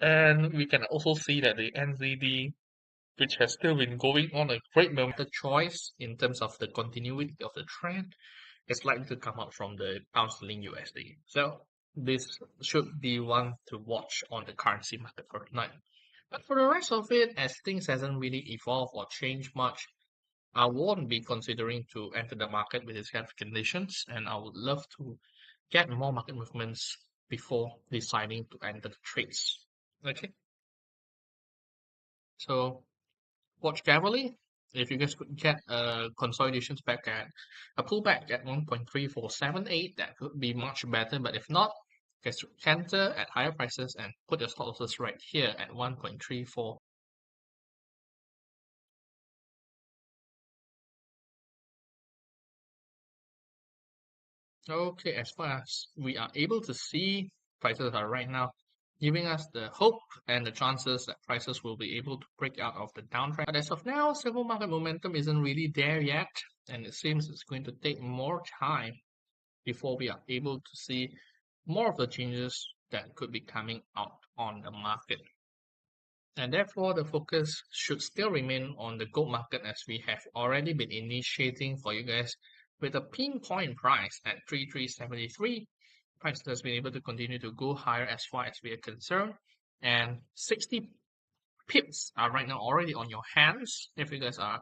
A: And we can also see that the NZD, which has still been going on a great moment, the choice in terms of the continuity of the trend is likely to come out from the pound sterling USD. So this should be one to watch on the currency market for tonight. But for the rest of it, as things hasn't really evolved or changed much, I won't be considering to enter the market with this kind of conditions, and I would love to get more market movements before deciding to enter the trades. Okay, so watch carefully. If you guys could get consolidations back at a pullback at 1.3478, that could be much better. But if not, guys enter at higher prices and put your stop losses right here at 1.34. Okay, as far as we are able to see, prices are right now giving us the hope and the chances that prices will be able to break out of the downtrend. But as of now, silver market momentum isn't really there yet, and it seems it's going to take more time before we are able to see more of the changes that could be coming out on the market. And therefore, the focus should still remain on the gold market, as we have already been initiating for you guys with a pinpoint price at 3373. Price has been able to continue to go higher as far as we are concerned. And 60 pips are right now already on your hands if you guys are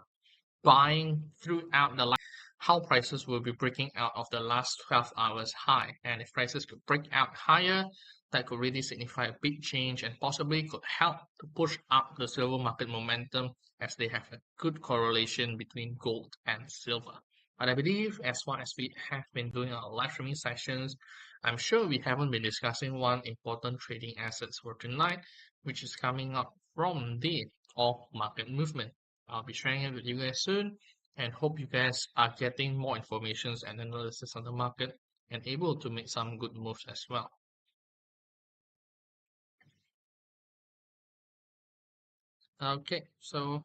A: buying throughout the how prices will be breaking out of the last 12 hours high. And if prices could break out higher, that could really signify a big change and possibly could help to push up the silver market momentum, as they have a good correlation between gold and silver. But I believe as far as we have been doing our live streaming sessions, I'm sure we haven't been discussing one important trading assets for tonight, which is coming up from the off market movement. I'll be sharing it with you guys soon, and hope you guys are getting more informations and analysis on the market and able to make some good moves as well. Okay, so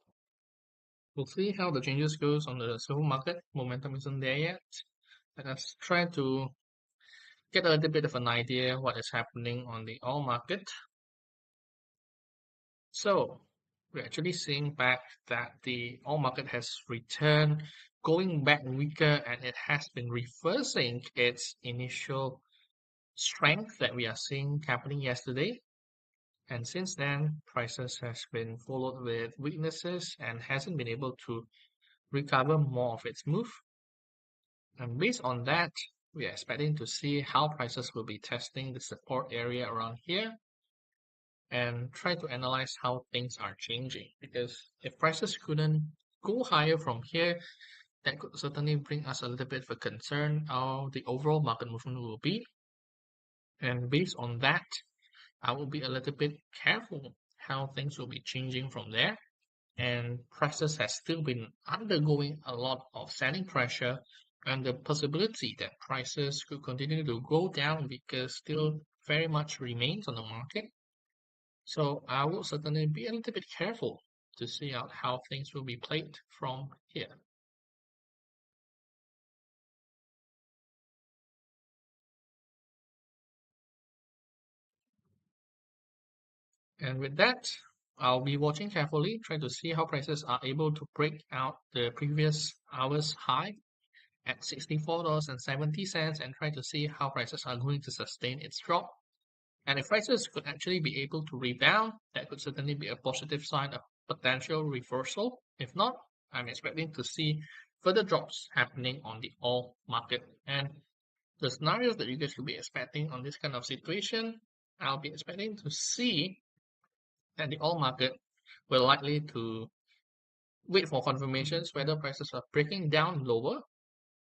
A: we'll see how the changes goes on the silver market. Momentum isn't there yet. Let us try to get a little bit of an idea what is happening on the oil market. So we're actually seeing back that the oil market has returned, going back weaker, and it has been reversing its initial strength that we are seeing happening yesterday. And since then, prices has been followed with weaknesses and hasn't been able to recover more of its move. And based on that, we are expecting to see how prices will be testing the support area around here and try to analyze how things are changing. Because if prices couldn't go higher from here, that could certainly bring us a little bit of a concern how the overall market movement will be. And based on that, I will be a little bit careful how things will be changing from there. And prices has still been undergoing a lot of selling pressure, and the possibility that prices could continue to go down because still very much remains on the market. So I will certainly be a little bit careful to see out how things will be played from here. And with that, I'll be watching carefully, try to see how prices are able to break out the previous hour's high at $64.70 and try to see how prices are going to sustain its drop. And if prices could actually be able to rebound, that could certainly be a positive sign of potential reversal. If not, I'm expecting to see further drops happening on the oil market. And the scenarios that you guys could be expecting on this kind of situation, I'll be expecting to see that the oil market will likely to wait for confirmations whether prices are breaking down lower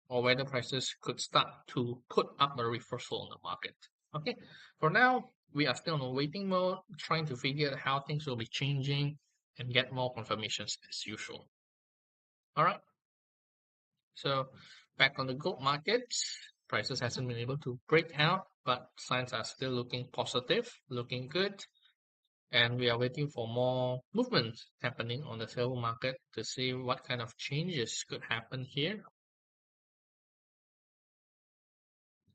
A: or whether prices could start to put up a reversal on the market. Okay, for now, we are still in a waiting mode, trying to figure out how things will be changing and get more confirmations as usual. All right, so back on the gold market, prices hasn't been able to break out, but signs are still looking positive, looking good. And we are waiting for more movement happening on the silver market to see what kind of changes could happen here.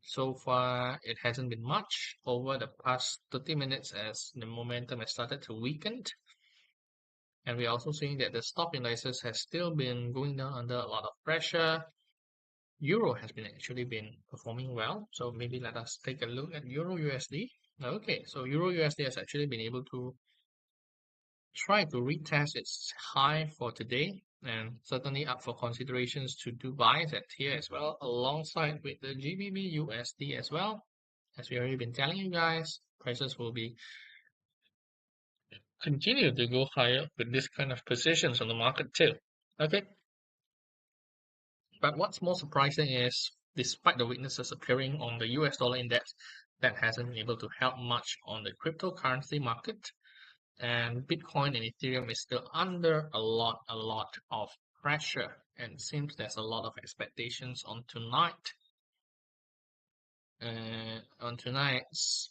A: So far, it hasn't been much over the past 30 minutes as the momentum has started to weaken. And we're also seeing that the stock indices has still been going down under a lot of pressure. Euro has been actually been performing well. So maybe let us take a look at Euro USD. Okay, so Euro USD has actually been able to try to retest its high for today and certainly up for considerations to do buys at here as well, alongside with the GBP USD as well. As we already been telling you guys, prices will be continue to go higher with this kind of positions on the market too. Okay, but what's more surprising is despite the weaknesses appearing on the US dollar index, that hasn't been able to help much on the cryptocurrency market. And Bitcoin and Ethereum is still under a lot of pressure, and it seems there's a lot of expectations on tonight. On tonight's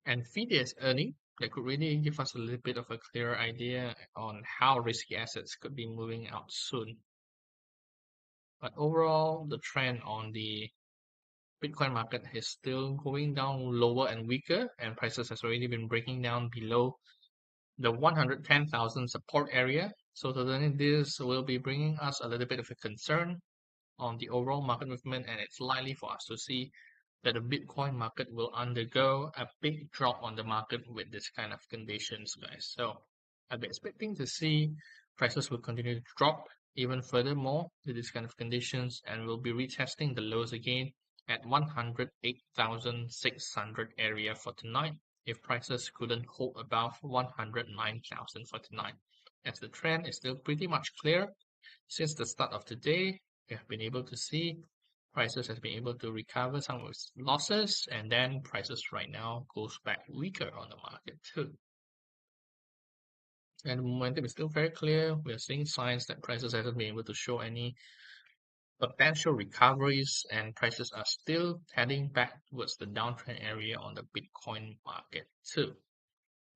A: Nvidia's earning, that could really give us a little bit of a clearer idea on how risky assets could be moving out soon. But overall, the trend on the Bitcoin market is still going down lower and weaker, and prices has already been breaking down below the 110,000 support area. So certainly this will be bringing us a little bit of a concern on the overall market movement, and it's likely for us to see that the Bitcoin market will undergo a big drop on the market with this kind of conditions, guys. So I'll be expecting to see prices will continue to drop even furthermore with this kind of conditions, and we'll be retesting the lows again at 108,600 area for tonight if prices couldn't hold above 109,000 for tonight. As the trend is still pretty much clear, since the start of the day, we have been able to see prices has been able to recover some of its losses, and then prices right now goes back weaker on the market too. And the momentum is still very clear. We are seeing signs that prices hasn't been able to show any potential recoveries, and prices are still heading back towards the downtrend area on the Bitcoin market too.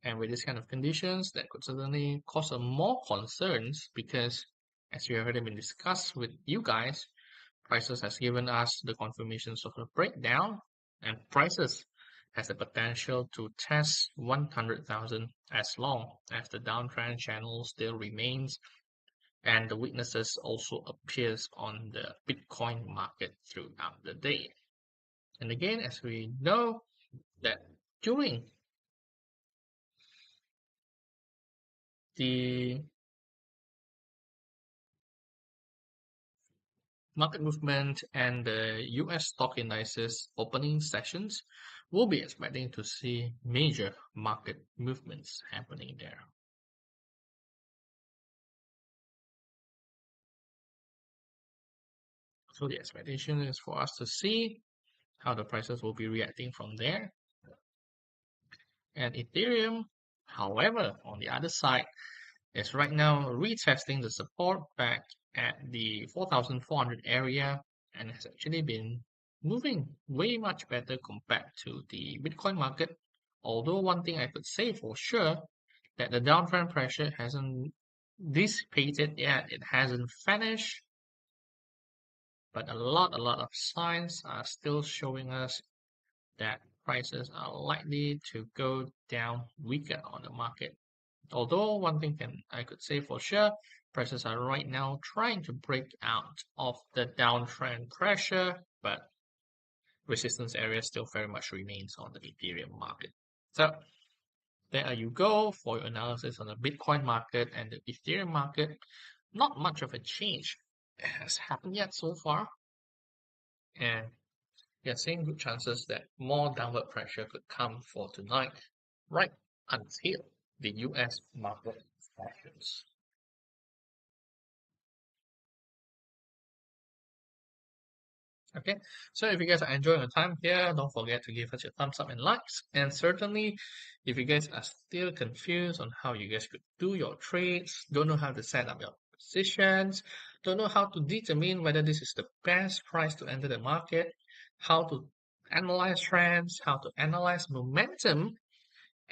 A: And with this kind of conditions, that could certainly cause some more concerns because, as we have already been discussed with you guys, prices has given us the confirmations of a breakdown, and prices has the potential to test 100,000 as long as the downtrend channel still remains and the weaknesses also appears on the Bitcoin market throughout the day. And again, as we know that during the market movement and the US stock indices opening sessions, we'll be expecting to see major market movements happening there. So the expectation is for us to see how the prices will be reacting from there. And Ethereum, however, on the other side, is right now retesting the support back at the 4,400 area and has actually been moving way much better compared to the Bitcoin market. Although one thing I could say for sure that the downtrend pressure hasn't dissipated yet, it hasn't vanished, but a lot of signs are still showing us that prices are likely to go down weaker on the market. Although one thing I could say for sure, prices are right now trying to break out of the downtrend pressure, but resistance area still very much remains on the Ethereum market. So there you go for your analysis on the Bitcoin market and the Ethereum market. Not much of a change has happened yet so far, and we are seeing good chances that more downward pressure could come for tonight, right until the US market sessions. Okay, so if you guys are enjoying your time here, don't forget to give us your thumbs up and likes. And certainly, if you guys are still confused on how you guys could do your trades, don't know how to set up your positions, don't know how to determine whether this is the best price to enter the market, how to analyze trends, how to analyze momentum,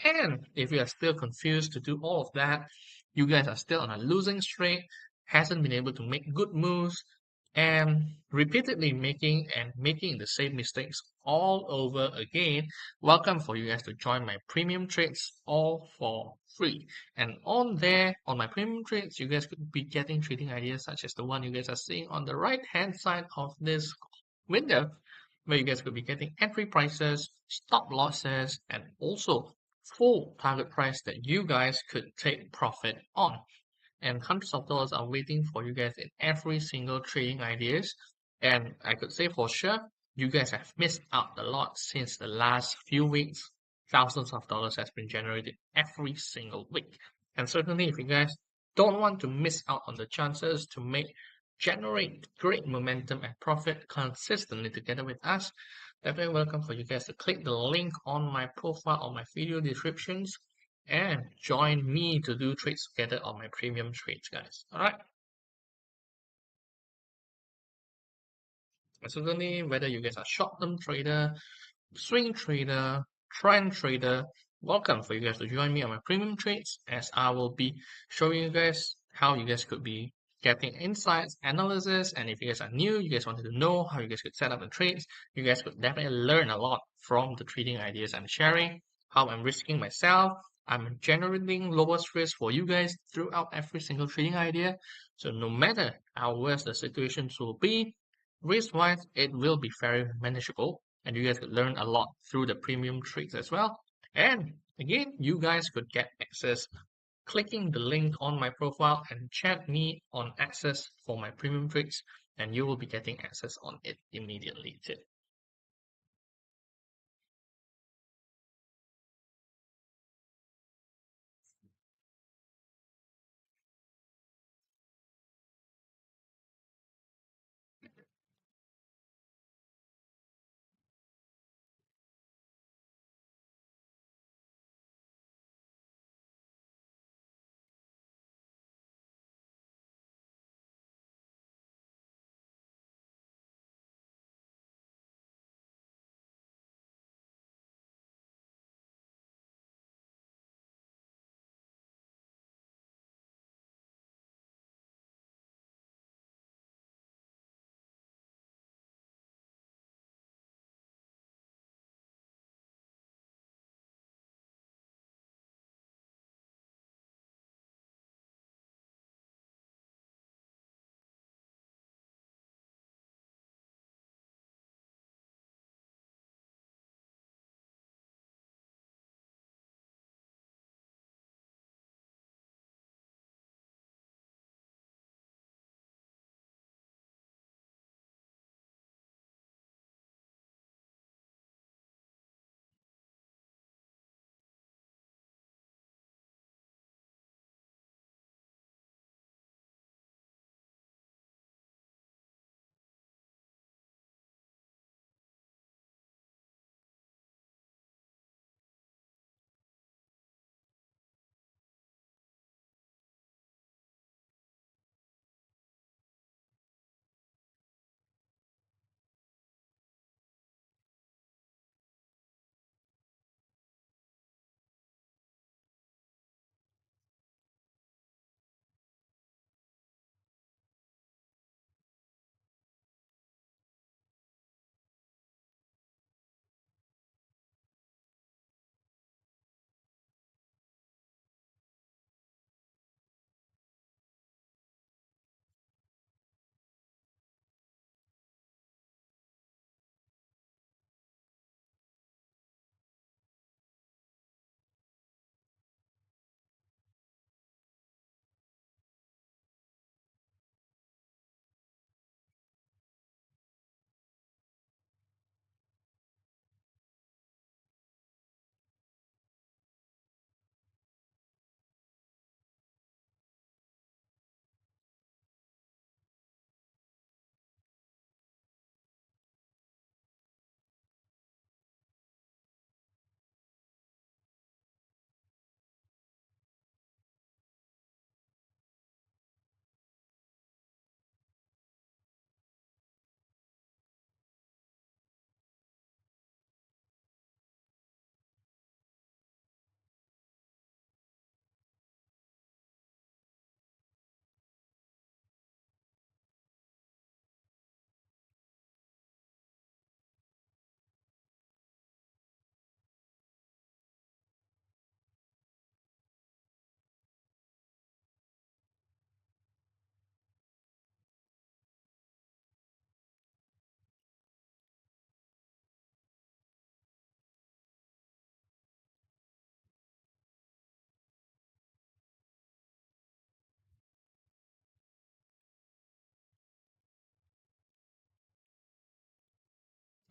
A: and if you are still confused to do all of that, you guys are still on a losing streak, hasn't been able to make good moves, and repeatedly making the same mistakes all over again, welcome for you guys to join my premium trades all for free. And on there, on my premium trades, you guys could be getting trading ideas such as the one you guys are seeing on the right hand side of this window, where you guys could be getting entry prices, stop losses, and also full target price that you guys could take profit on. And hundreds of dollars are waiting for you guys in every single trading ideas. And I could say for sure, you guys have missed out a lot since the last few weeks. Thousands of dollars has been generated every single week. And certainly if you guys don't want to miss out on the chances to generate great momentum and profit consistently together with us, definitely welcome for you guys to click the link on my profile on my video descriptions and join me to do trades together on my premium trades, guys. All right. And certainly, whether you guys are short-term trader, swing trader, trend trader, welcome for you guys to join me on my premium trades as I will be showing you guys how you guys could be getting insights, analysis, and if you guys are new, you guys wanted to know how you guys could set up the trades, you guys could definitely learn a lot from the trading ideas I'm sharing, how I'm risking myself. I'm generating lowest risk for you guys throughout every single trading idea. So no matter how worse the situations will be, risk-wise, it will be very manageable and you guys could learn a lot through the premium trades as well. And again, you guys could get access clicking the link on my profile and chat me on access for my premium trades, and you will be getting access on it immediately too.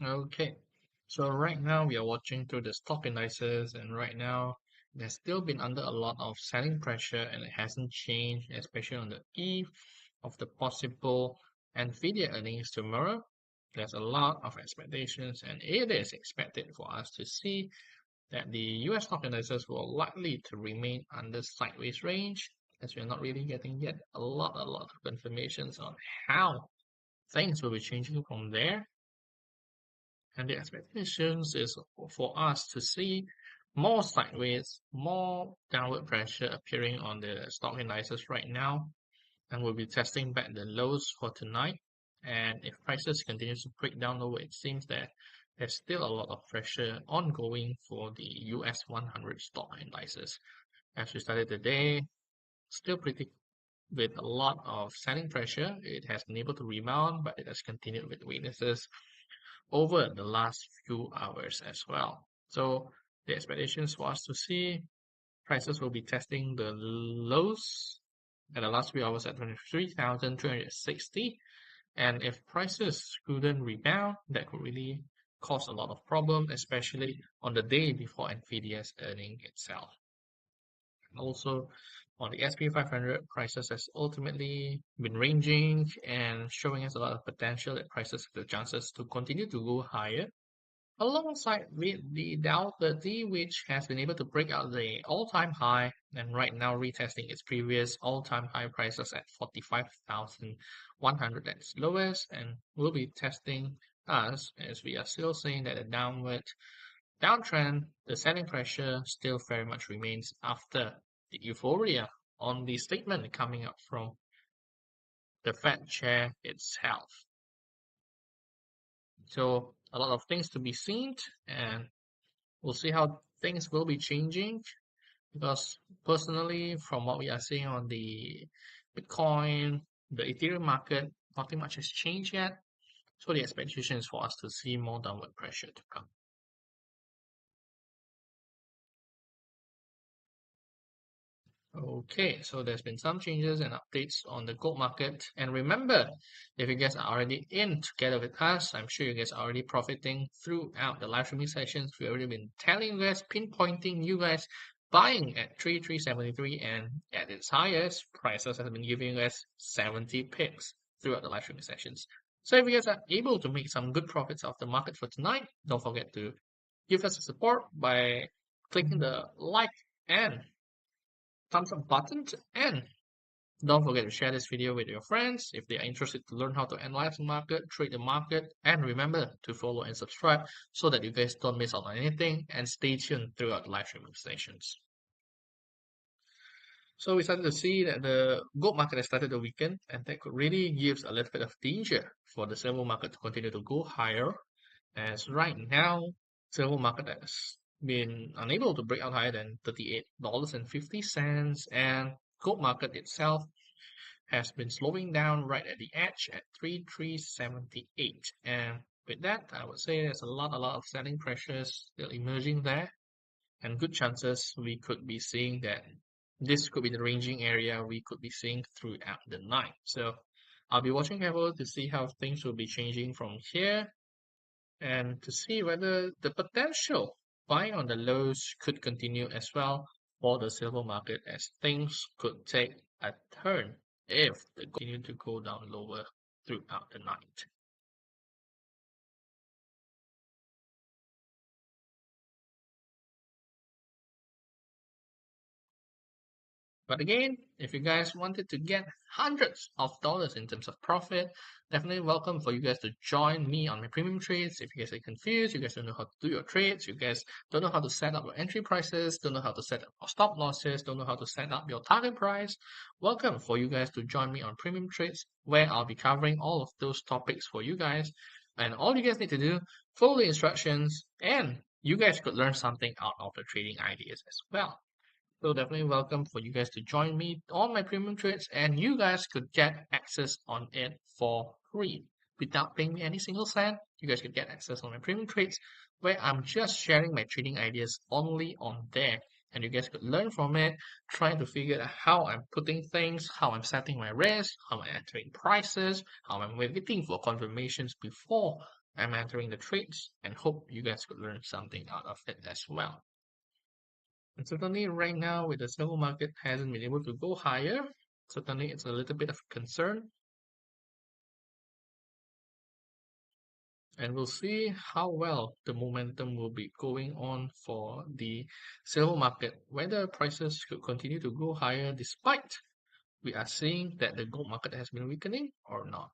A: Okay, so right now we are watching through the stock indices, and right now there's still been under a lot of selling pressure, and it hasn't changed, especially on the eve of the possible Nvidia earnings tomorrow. There's a lot of expectations, and it is expected for us to see that the US stock indices will likely to remain under sideways range, as we're not really getting yet a lot of confirmations on how things will be changing from there. And the expectations is for us to see more sideways, more downward pressure appearing on the stock indices right now, and we'll be testing back the lows for tonight. And if prices continue to break down lower, it seems that there's still a lot of pressure ongoing for the US 100 stock indices. As we started the day, still pretty with a lot of selling pressure. It has been able to rebound, but it has continued with weaknesses over the last few hours as well. So the expectations for us to see prices will be testing the lows at the last few hours at 23,360. And if prices couldn't rebound, that could really cause a lot of problem, especially on the day before Nvidia's earning itself. Also, on the SP 500, prices has ultimately been ranging and showing us a lot of potential that prices have the chances to continue to go higher alongside with the Dow 30, which has been able to break out the all-time high and right now retesting its previous all-time high prices at 45,100 at its lowest, and will be testing us as we are still seeing that the downward downtrend, the selling pressure still very much remains after the euphoria on the statement coming up from the Fed chair itself. So a lot of things to be seen, and we'll see how things will be changing because personally, from what we are seeing on the Bitcoin, the Ethereum market, nothing much has changed yet. So the expectation is for us to see more downward pressure to come. Okay, so there's been some changes and updates on the gold market. And remember, if you guys are already in together with us, I'm sure you guys are already profiting throughout the live streaming sessions. We've already been telling you guys, pinpointing you guys, buying at 3373 and at its highest, prices have been giving you guys 70 pips throughout the live streaming sessions. So if you guys are able to make some good profits off the market for tonight, don't forget to give us a support by clicking the like and thumbs up button, and don't forget to share this video with your friends if they are interested to learn how to analyze the market, trade the market, and remember to follow and subscribe so that you guys don't miss out on anything, and stay tuned throughout the live streaming sessions. So we started to see that the gold market has started to weaken, and that could really gives a little bit of danger for the silver market to continue to go higher. As right now, silver market has been unable to break out higher than $38.50, and gold market itself has been slowing down right at the edge at 3378. And with that, I would say there's a lot of selling pressures still emerging there, and good chances we could be seeing that this could be the ranging area we could be seeing throughout the night. So I'll be watching carefully to see how things will be changing from here and to see whether the potential buying on the lows could continue as well for the silver market, as things could take a turn if they continue to go down lower throughout the night. But again, if you guys wanted to get hundreds of dollars in terms of profit, definitely welcome for you guys to join me on my premium trades. If you guys are confused, you guys don't know how to do your trades, you guys don't know how to set up your entry prices, don't know how to set up your stop losses, don't know how to set up your target price, welcome for you guys to join me on premium trades, where I'll be covering all of those topics for you guys. And all you guys need to do, follow the instructions, and you guys could learn something out of the trading ideas as well. So definitely welcome for you guys to join me on my premium trades, and you guys could get access on it for free without paying me any single cent. You guys could get access on my premium trades where I'm just sharing my trading ideas only on there, and you guys could learn from it, trying to figure out how I'm putting things, how I'm setting my risk, how I'm entering prices, how I'm waiting for confirmations before I'm entering the trades and hope you guys could learn something out of it as well. And certainly right now with the silver market hasn't been able to go higher, certainly it's a little bit of concern. And we'll see how well the momentum will be going on for the silver market, whether prices could continue to go higher despite we are seeing that the gold market has been weakening or not.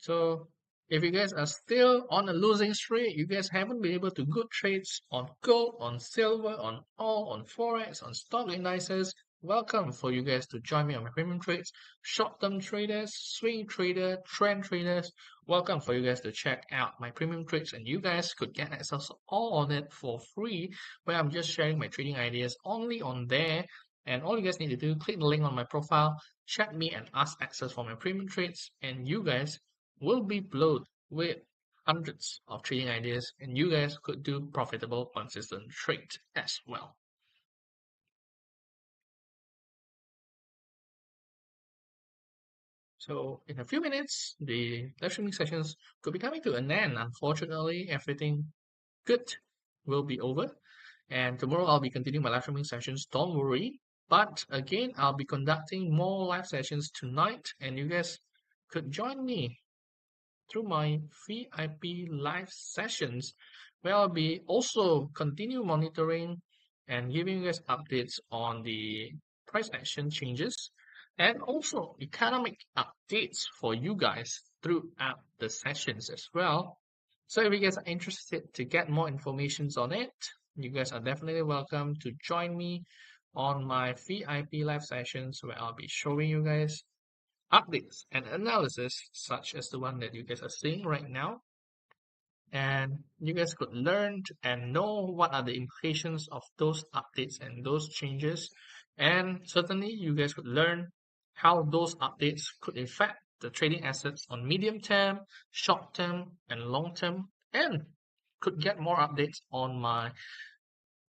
A: So if you guys are still on a losing streak, you guys haven't been able to good trades on gold, on silver, on oil, on forex, on stock indices, welcome for you guys to join me on my premium trades. Short-term traders, swing trader, trend traders, welcome for you guys to check out my premium trades, and you guys could get access to all of it for free, where I'm just sharing my trading ideas only on there. And all you guys need to do, click the link on my profile, chat me and ask access for my premium trades, and you guys will be blown with hundreds of trading ideas, and you guys could do profitable, consistent trades as well. So in a few minutes, the live streaming sessions could be coming to an end. Unfortunately, everything good will be over. And tomorrow I'll be continuing my live streaming sessions. Don't worry. But again, I'll be conducting more live sessions tonight, and you guys could join me through my VIP live sessions, where I'll be also continue monitoring and giving you guys updates on the price action changes and also economic updates for you guys throughout the sessions as well. So if you guys are interested to get more information on it, you guys are definitely welcome to join me on my VIP live sessions where I'll be showing you guys updates and analysis such as the one that you guys are seeing right now. And you guys could learn and know what are the implications of those updates and those changes. And certainly you guys could learn how those updates could affect the trading assets on medium term, short term, and long term, and could get more updates on my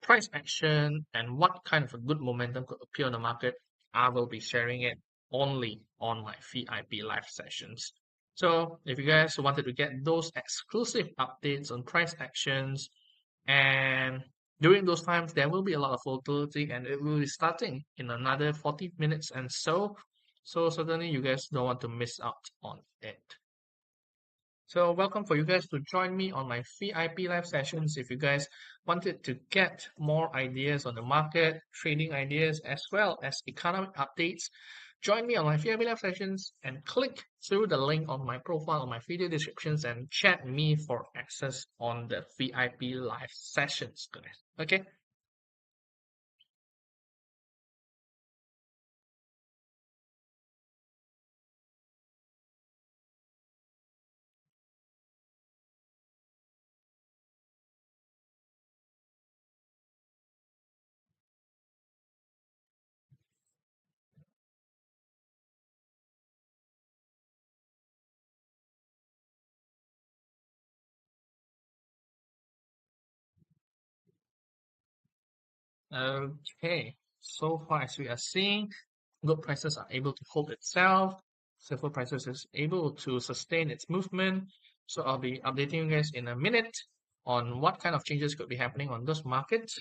A: price action and what kind of a good momentum could appear on the market. I will be sharing it only on my VIP live sessions. So if you guys wanted to get those exclusive updates on price actions, and during those times there will be a lot of volatility and it will be starting in another 40 minutes and so. So certainly you guys don't want to miss out on it. So welcome for you guys to join me on my VIP live sessions. If you guys wanted to get more ideas on the market, trading ideas, as well as economic updates, join me on my VIP live sessions and click through the link on my profile on my video descriptions and chat me for access on the VIP live sessions, guys. Okay? Okay. So far as we are seeing, gold prices are able to hold itself. Silver prices is able to sustain its movement. So I'll be updating you guys in a minute on what kind of changes could be happening on those markets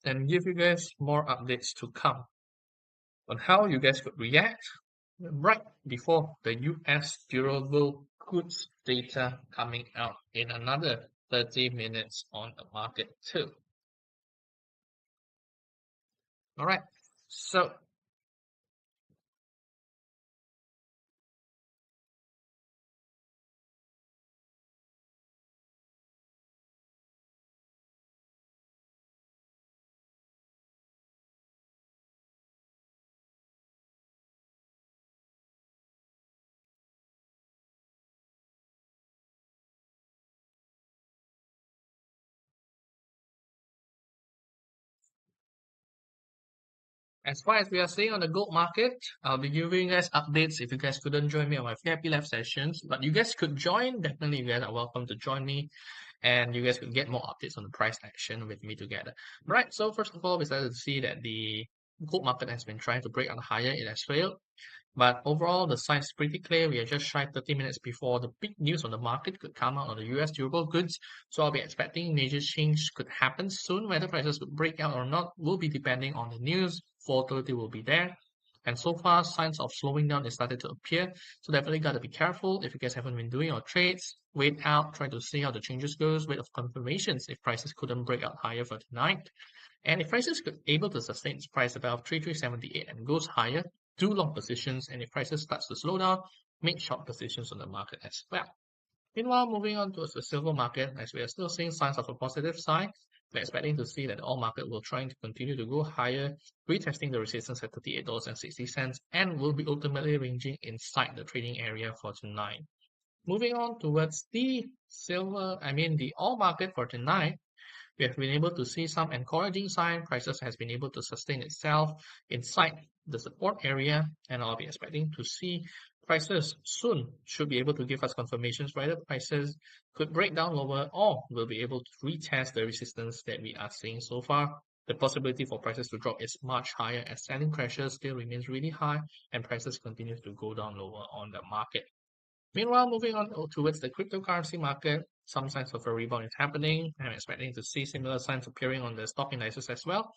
A: and give you guys more updates to come on how you guys could react right before the US durable goods data coming out in another 30 minutes on the market too. All right. So As far as we are seeing on the gold market, I'll be giving you guys updates if you guys couldn't join me on my VIP live sessions. But you guys could join. Definitely, you guys are welcome to join me. And you guys could get more updates on the price action with me together. Right, so first of all, we started to see that the gold market has been trying to break on higher. It has failed. But overall, the sign is pretty clear. We are just shy 30 minutes before the big news on the market could come out on the US durable goods. So I'll be expecting major change could happen soon. Whether prices could break out or not will be depending on the news. Volatility will be there. And so far, signs of slowing down is started to appear. So definitely got to be careful. If you guys haven't been doing your trades, wait out, try to see how the changes goes, wait of confirmations if prices couldn't break out higher for tonight. And if prices could able to sustain its price above 3378 and goes higher, do long positions, and if prices starts to slow down, make short positions on the market as well. Meanwhile, moving on to the silver market, as we are still seeing signs of a positive sign, we're expecting to see that the oil market will try to continue to go higher, retesting the resistance at $38.60, and will be ultimately ranging inside the trading area for tonight. Moving on towards the the oil market for tonight, we have been able to see some encouraging sign. Prices has been able to sustain itself inside the support area, and I'll be expecting to see prices soon should be able to give us confirmations whether prices could break down lower or will be able to retest the resistance that we are seeing so far. The possibility for prices to drop is much higher as selling pressure still remains really high and prices continue to go down lower on the market. Meanwhile, moving on towards the cryptocurrency market, some signs of a rebound is happening. I'm expecting to see similar signs appearing on the stock indices as well.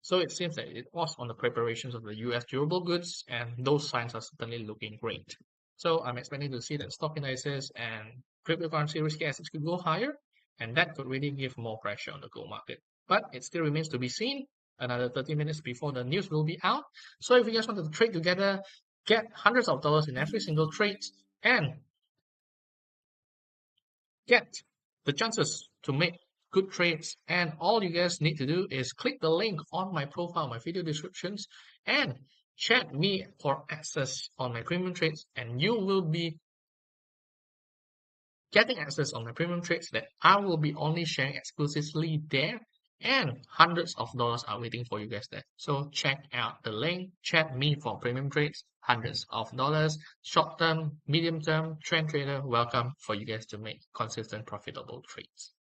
A: So it seems that it was on the preparations of the US durable goods, and those signs are certainly looking great. So I'm expecting to see that stock indices and cryptocurrency risky assets could go higher, and that could really give more pressure on the gold market. But it still remains to be seen. Another 30 minutes before the news will be out. So if you guys want to trade together, get hundreds of dollars in every single trade, and get the chances to make good trades. And all you guys need to do is click the link on my profile, my video descriptions, and chat me for access on my premium trades, and you will be getting access on my premium trades that I will be only sharing exclusively there, and hundreds of dollars are waiting for you guys there. So check out the link, chat me for premium trades, hundreds of dollars, short term, medium term, trend trader, welcome for you guys to make consistent profitable trades.